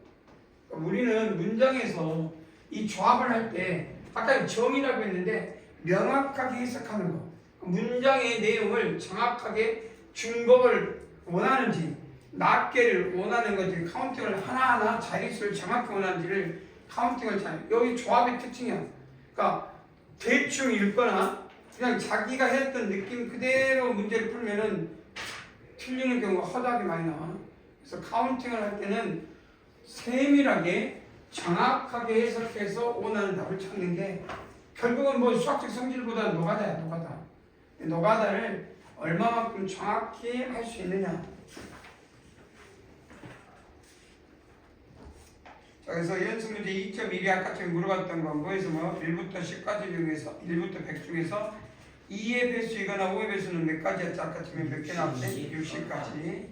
Speaker 1: 그러니까 우리는 문장에서 이 조합을 할 때 아까 정의라고 했는데 명확하게 해석하는 거. 문장의 내용을 정확하게 중복을 원하는지 낱개를 원하는 건지 카운팅을 하나하나 자릿수를 정확히 원하는지를 카운팅을 잘 여기 조합의 특징이야. 그러니까 대충 읽거나 그냥 자기가 했던 느낌 그대로 문제를 풀면은 틀리는 경우가 허다하게 많이 나와. 그래서 카운팅을 할 때는 세밀하게 정확하게 해석해서 원하는 답을 찾는 게 결국은 뭐 수학적 성질보다는 노가다야. 노가다. 노가다를 얼마만큼 정확히 할 수 있느냐. 자, 그래서 연습 문제 2.1이 아까처럼 물어봤던 건 뭐에서 뭐 1부터 10까지 중에서 1부터 100 중에서 2의 배수이거나 5의 배수는 몇 가지였지? 아까처럼 몇 개 나왔지? 60까지.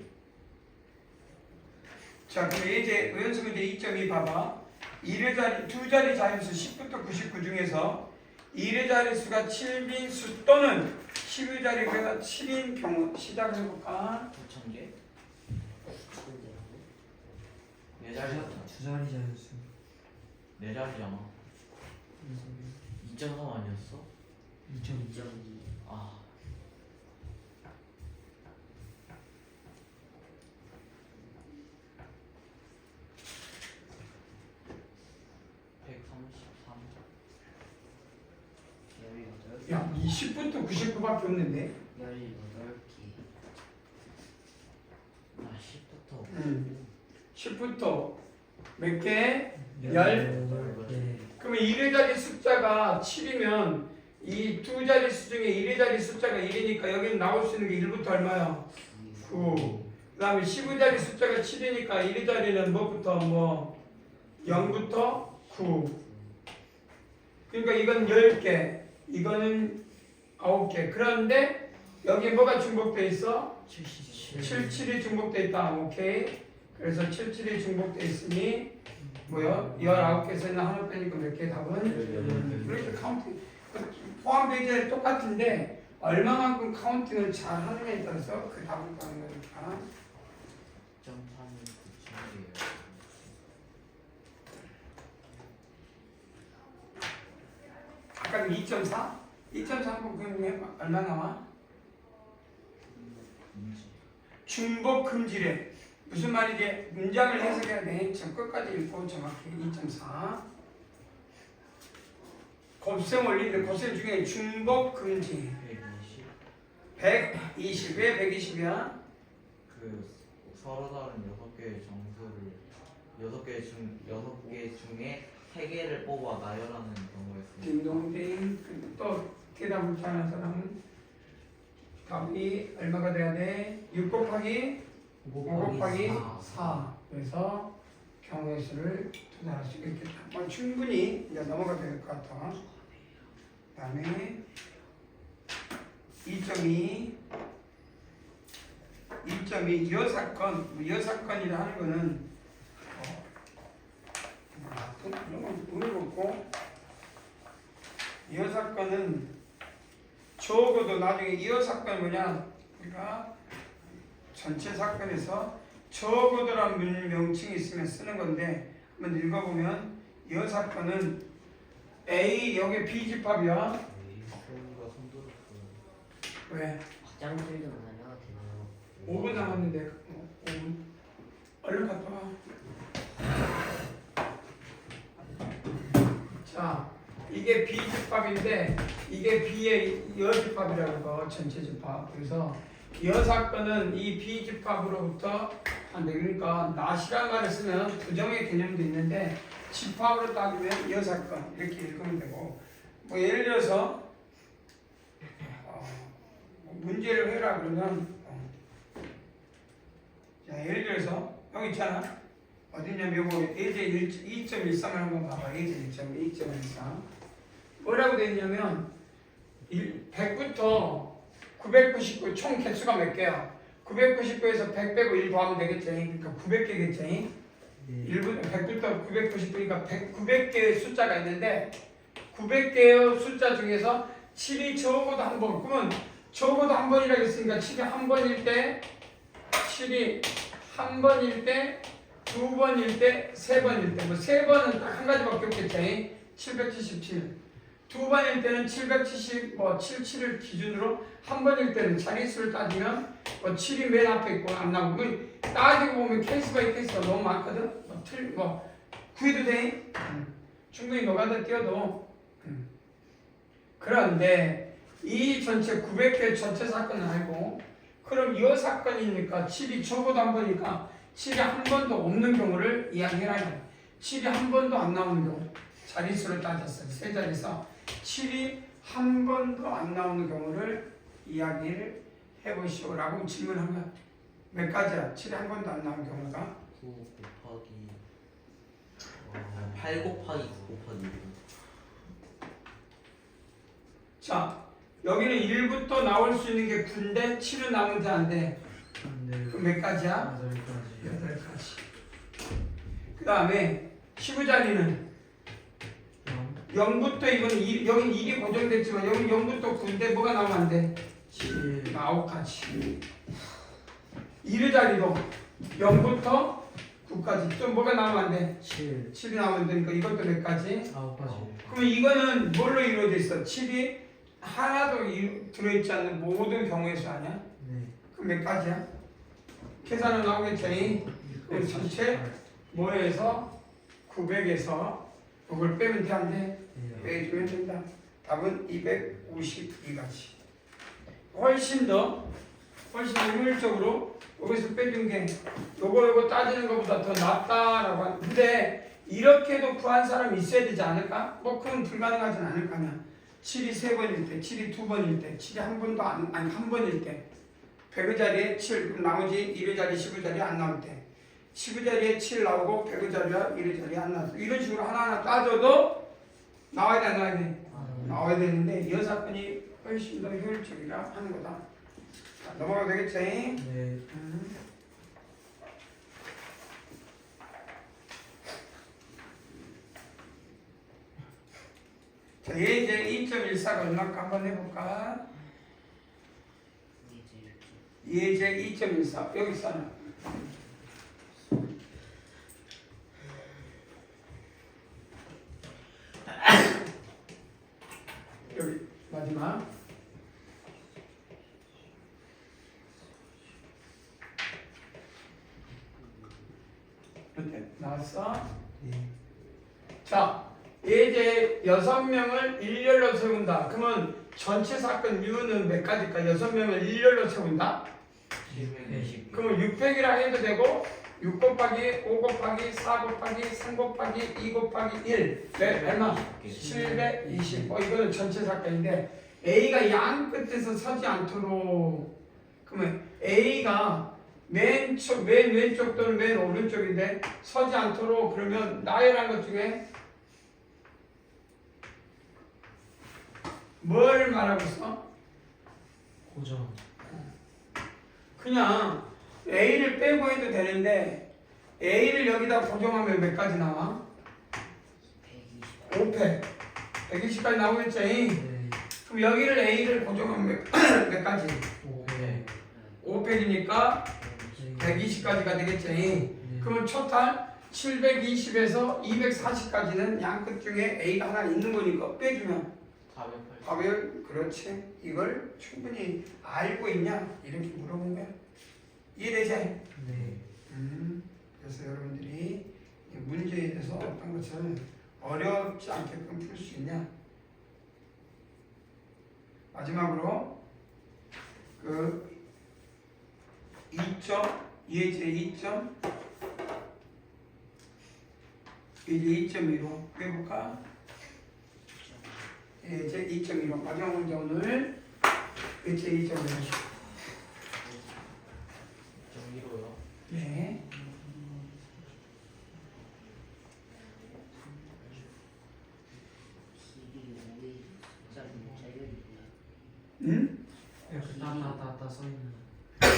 Speaker 1: 자, 그럼 이제 연습 문제 2.2 봐봐. 1의 자리, 두 자리 자릿수 10부터 99 중에서 1의 자릿수가 7인 수 또는 10의 자리가 7인 경우 시작을 해볼까?
Speaker 2: 9,000개? 네 자리잖아.
Speaker 4: 두 자리 자연수.
Speaker 2: 네 자리잖아. 2.3 아니었어?
Speaker 4: 2.2.
Speaker 2: 아.
Speaker 1: 야, 20부터 99밖에 없는데?
Speaker 3: 18개.
Speaker 2: 아 10부터
Speaker 1: 10부터 몇 개?
Speaker 4: 18개.
Speaker 1: 그러면 1의 자리 숫자가 7이면 이 두 자리 수 중에 1의 자리 숫자가 1이니까 여기는 나올 수 있는 게 1부터 얼마야? 9. 그 다음에 10의 자리 숫자가 7이니까 1의 자리는 뭐부터 뭐 0부터 9. 그러니까 이건 10개, 이거는 9개. 그런데 여기 뭐가 중복돼 있어? 77이 중복돼 있다. 오케이. 그래서 77이 중복돼 있으니 뭐요? 19개에서 하나 빼니까 몇 개 답은? 그렇게 카운팅 포함 베이지에 똑같은데 얼마만큼 카운팅을 잘 하느냐에 따라서 그 답을 가는 거니까.
Speaker 2: 2.3은 9,000개예요.
Speaker 1: 아까 2.4? 2.3 그러면 얼마 나와? 중복 금지래. 무슨 말이지? 문장을 해석해야 돼. 저 끝까지 읽고 정확히 2.4. 곱셈 원리인데 곱셈 중에 중복 금지
Speaker 2: 120.
Speaker 1: 120. 왜 120이야?
Speaker 2: 그 서로 다른 6개의 정수를 6개 중에 3개를 뽑아 나열하는 경우가 있습니다.
Speaker 1: 딩동댕. 또 대답을 잘하는 사람은 답이 얼마가 돼야 돼? 6 곱하기 5 곱하기 4. 그래서 경우의 수를 투자할 수 있겠다. 뭐 충분히 이제 넘어가도 될 것 같아. 그 다음에 2.2 여사건이라 하는 거는 이런 건 모르겠고 여사건은 적어도 나중에 이 여사건이 뭐냐 우리가 전체 사건에서 적어도라는 명칭이 있으면 쓰는 건데 한번 읽어보면 여사건은 A 여기 B 집합이야.
Speaker 2: 소리가 손들었어요.
Speaker 1: 왜?
Speaker 3: 짱들 좀 날려가 되네요.
Speaker 1: 5분 남았는데 5분 얼른 갔다 와. 자 이게 B집합인데 이게 B의 여집합이라고 전체 집합. 그래서 여사건은 이 B집합으로부터 한대. 그러니까 낫이라는 말을 쓰면 부정의 개념도 있는데 집합으로 따지면 여사건 이렇게 읽으면 되고 뭐 예를 들어서 문제를 해라 그러면 자 예를 들어서 여기 있잖아. 어디냐면 요거 예제 2.13을 한번 봐봐. 예제 2.13 뭐라고 되어 있냐면 100부터 999 총 개수가 몇 개야? 999에서 100 빼고 1 더하면 되겠지. 그러니까 900개겠지. 100부터 999니까 900개의 숫자가 있는데 900개의 숫자 중에서 7이 적어도 한 번. 그러면 적어도 한 번이라고 했으니까 7이 한 번일 때 7이 한 번일 때 두 번일 때 세 번일 때 뭐 세 번은 딱 한 가지밖에 없겠지. 777. 두 번일 때는 770, 77을 기준으로 한 번일 때는 자릿수를 따지면 7이 맨 앞에 있고 안 나오고 따지고 보면 케이스 바이 케이스가 너무 많거든. 구해도 돼. 충분히 노가다 뛰어도. 그런데 이 전체 900개 전체 사건은 알고 그럼 이 사건이니까 7이 적어도 한 번이니까 7이 한 번도 없는 경우를 이야기해라. 7이 한 번도 안 나오는 경우 자릿수를 따졌어요. 세 자리에서 7이 한 번도 안 나오는 경우를 이야기를 해보시오 라고 질문한 거야. 몇 가지야? 7이 한 번도 안 나오는 경우가
Speaker 2: 9 곱하기 8 곱하기 9 곱하기 6.
Speaker 1: 자 여기는 1부터 나올 수 있는 게 9인데 7은 나오는지 안 돼. 그럼 몇 가지야? 8가지. 그 다음에 19자리는 0부터 이건 여긴 1이 고정됐지만 여기 0부터 9인데 뭐가 나오면 안 돼? 7, 9가지. 1의 자리도 0부터 9까지 좀 뭐가 나오면 안 돼? 7이 나오면 되니까 이것도 몇 가지?
Speaker 4: 9가지.
Speaker 1: 그러면 이거는 뭘로 이루어져 있어? 7이 하나도 들어있지 않는 모든 경우의 수 아니야?
Speaker 4: 네.
Speaker 1: 그럼 몇 가지야? 계산은 나오겠지? 그래서 전체 뭐에서 900에서 이걸 빼면 돼 안 돼? 빼주면 된다. 답은 252가지. 훨씬 효율적으로 여기서 빼준 게 요거 따지는 것보다 더 낫다라고 하는. 근데 이렇게도 구한 사람이 있어야 되지 않을까? 뭐 그건 불가능하진 않을 거 아니야. 7이 3번일 때, 7이 2번일 때, 7이 한 번도 아니 한 번일 때 100의 자리에 7, 그럼 나머지 1의 자리, 10의 자리에 안 나올 때 10의 자리에 7 나오고 100의 자리와 1의 자리에 안 나왔어. 이런 식으로 하나하나 따져도 나와야 돼, 안 나와야 돼? 나와야 되는데 이 사건이 훨씬 더 효율적이라 하는 거다. 자, 넘어가도 되겠지?
Speaker 4: 네.
Speaker 1: 자, 예제 2.14가 얼마까 한번 해볼까? 예제 2.14 여기 있잖아. 여기 마지막. 어때? 나왔어?
Speaker 4: 네.
Speaker 1: 자, 예제 6명을 일렬로 세운다. 그러면 전체 사건 U는 몇 가지일까? 6명을 일렬로 세운다?
Speaker 2: 720개.
Speaker 1: 그러면 600이라 해도 되고 6 곱하기 5 곱하기 4 곱하기 3 곱하기 2 곱하기 1 네, 얼마? 720. 이거는 전체 사건인데 A가 양 끝에서 서지 않도록 그러면 A가 맨 왼쪽 또는 맨 오른쪽인데 서지 않도록 그러면 나열한 것 중에 뭘 말하고 있어?
Speaker 4: 고정.
Speaker 1: 그냥 A를 빼고 해도 되는데 A를 여기다 고정하면 몇 가지 나와?
Speaker 3: 120.
Speaker 1: 5패 120까지 나오겠지?
Speaker 4: 네.
Speaker 1: 그럼 여기를 A를 고정하면 몇 가지?
Speaker 4: 5회.
Speaker 1: 5팩이니까 120까지가 되겠지?
Speaker 4: 네.
Speaker 1: 그러면 토탈 720에서 240까지는 양 끝 중에 A가 하나 있는 거니까 빼주면
Speaker 2: 480.
Speaker 1: 답을 그렇지 이걸 충분히 알고 있냐 이렇게 물어본 거야 이해되지?
Speaker 4: 네.
Speaker 1: 그래서 여러분들이 이 문제에 대해서 어떤 것을 어렵지 않게끔 풀 수 있냐 마지막으로 그 2점 예제 2점 예제 2.15 해볼까? 예제 2.15 마지막 문제 오늘 예제 2.15
Speaker 2: 2.15요.
Speaker 1: 네.
Speaker 3: 길이 5의 숫자는 자연이고요.
Speaker 1: 응?
Speaker 4: 이렇게 따따따따 써있는.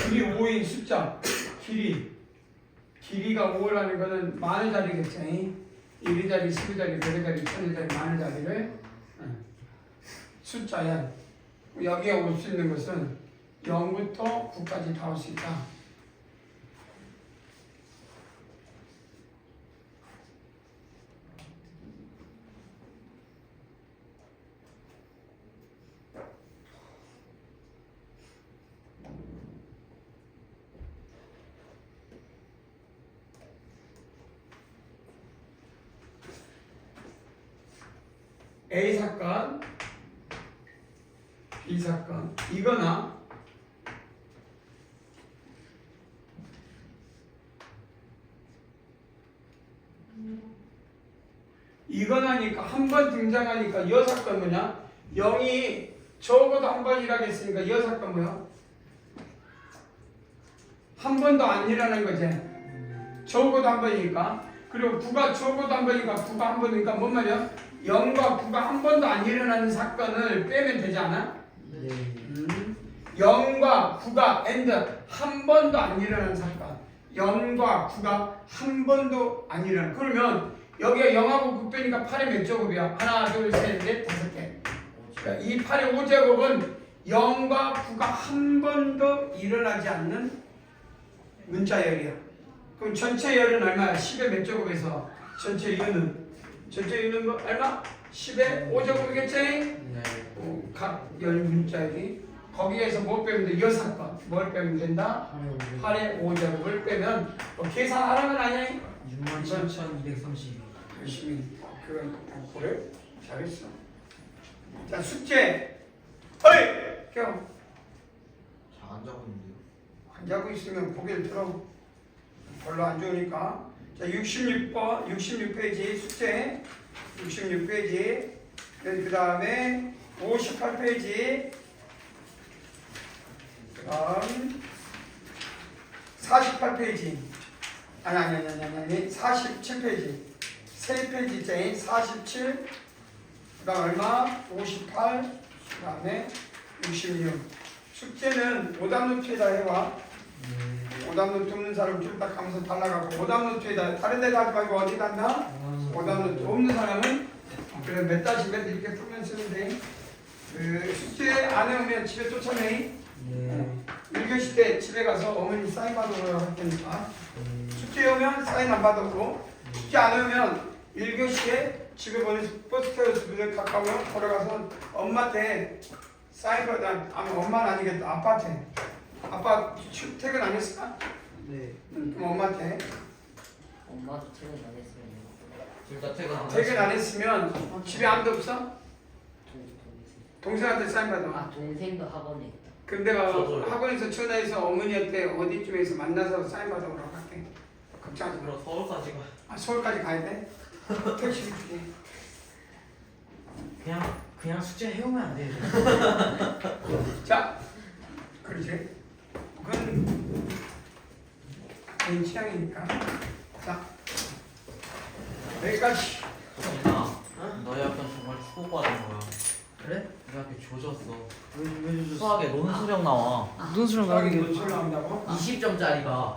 Speaker 1: 길이 5인 숫자 길이가 5라는 거는 많은 자리겠지 1의 자리, 10의 자리, 100의 자리, 1000의 자리 많은 자리를 숫자야 여기에 올 수 있는 것은 0부터 9까지 다 올 수 있다 A 사건, B 사건 이거나 이거나니까 한 번 등장하니까 이 사건 뭐냐? 0이 적어도 한 번 일하겠으니까 이 사건 뭐야? 한 번도 안 일어나는 거지 적어도 한 번이니까 그리고 9가 적어도 한 번이니까 9가 한 번이니까 뭔 말이야? 0과 9가 한 번도 안 일어나는 사건을 빼면 되지 않아?
Speaker 4: 네.
Speaker 1: 0과 9가 한 번도 안 일어나는 사건 0과 9가 한 번도 안 일어나 그러면 여기가 0하고 9 빼니까 8의 몇 제곱이야? 하나 둘셋넷 5개 그러니까 이 8의 5제곱은 0과 9가 한 번도 일어나지 않는 문자열이야 그럼 전체 열은 얼마야? 10의 몇 제곱에서 전체 유는 뭐 얼마? 10의 5제곱이겠지?
Speaker 4: 네.
Speaker 1: 각 열 문자열이 거기에서 뭐 빼면 돼? 여 사건 뭘 빼면 된다? 8의 5제곱을 빼면 계산하라는 거 아니야?
Speaker 4: 67,230.
Speaker 1: 열심히 그런 그래? 잘했어 자 숙제 어이! 경
Speaker 2: 잘안 자고 있는데요.
Speaker 1: 안 자고 있으면 고개를 들어 별로 안 좋으니까 자 66번 66페이지 숙제 66페이지 그 다음에 58페이지 그 다음 48페이지 아니 47페이지 3페이지째 47 그 다음 얼마? 58 그 다음에 66 숙제는 오답노트에다 해와 오답노트 없는 사람 쫄딱 하면서 달라가고 오답노트에다 다른 데다 하지 말고 어디다 한다? 오답노트 없는 사람은 그래 몇 다시 몇 이렇게 풀면 쓰는데 그 숙제 안 해오면 집에 쫓아내
Speaker 4: 네.
Speaker 1: 1교시 때 집에 가서 어머니 사인 받으러 할 테니까 숙제 오면 사인 안 받았고 숙제 안 오면 1교시에 집에 보내서 버스 태워서 가까우면 걸어가서 엄마한테 사인 받아 아니 엄마는 아니겠다 아빠한테 아빠 퇴근 안 했을까?
Speaker 4: 네.
Speaker 1: 그럼 엄마한테
Speaker 3: 엄마도 퇴근 안 했으면요.
Speaker 2: 둘 다 퇴근 안
Speaker 1: 퇴근 안
Speaker 2: 하시고.
Speaker 1: 했으면 집에 아무도 없어?
Speaker 3: 동생.
Speaker 1: 동생한테 사인 받아.
Speaker 3: 아 동생도 학원에 있다.
Speaker 1: 그럼 내가
Speaker 2: 저도요.
Speaker 1: 학원에서 전화해서 어머니한테 어디쯤에서 만나서 사인 받아오라고 할게. 걱정하지 마.
Speaker 2: 그럼 서울까지 가.
Speaker 1: 아, 서울까지 가야 돼? 택시를 줄게.
Speaker 4: 그냥 숙제 해오면 안 돼.
Speaker 1: 자, 그렇지. 그건 개인 취향이니까. 자, 여기까지.
Speaker 2: 정민아, 너희 학교 정말 축복받은 거야.
Speaker 4: 그래?
Speaker 2: 우리 학교 조졌어.
Speaker 4: 왜 줬어?
Speaker 2: 수학에 논술형 나와.
Speaker 4: 무슨 수랑
Speaker 1: 수학이
Speaker 4: 나오게
Speaker 1: 몇줄 나온다고?
Speaker 2: 20점짜리가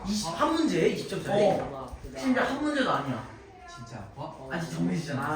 Speaker 4: 20한 문제? 20점짜리?
Speaker 2: 어. 심지어 한 문제도 아니야.
Speaker 4: 진짜 아파?
Speaker 2: 아니 정민이잖아.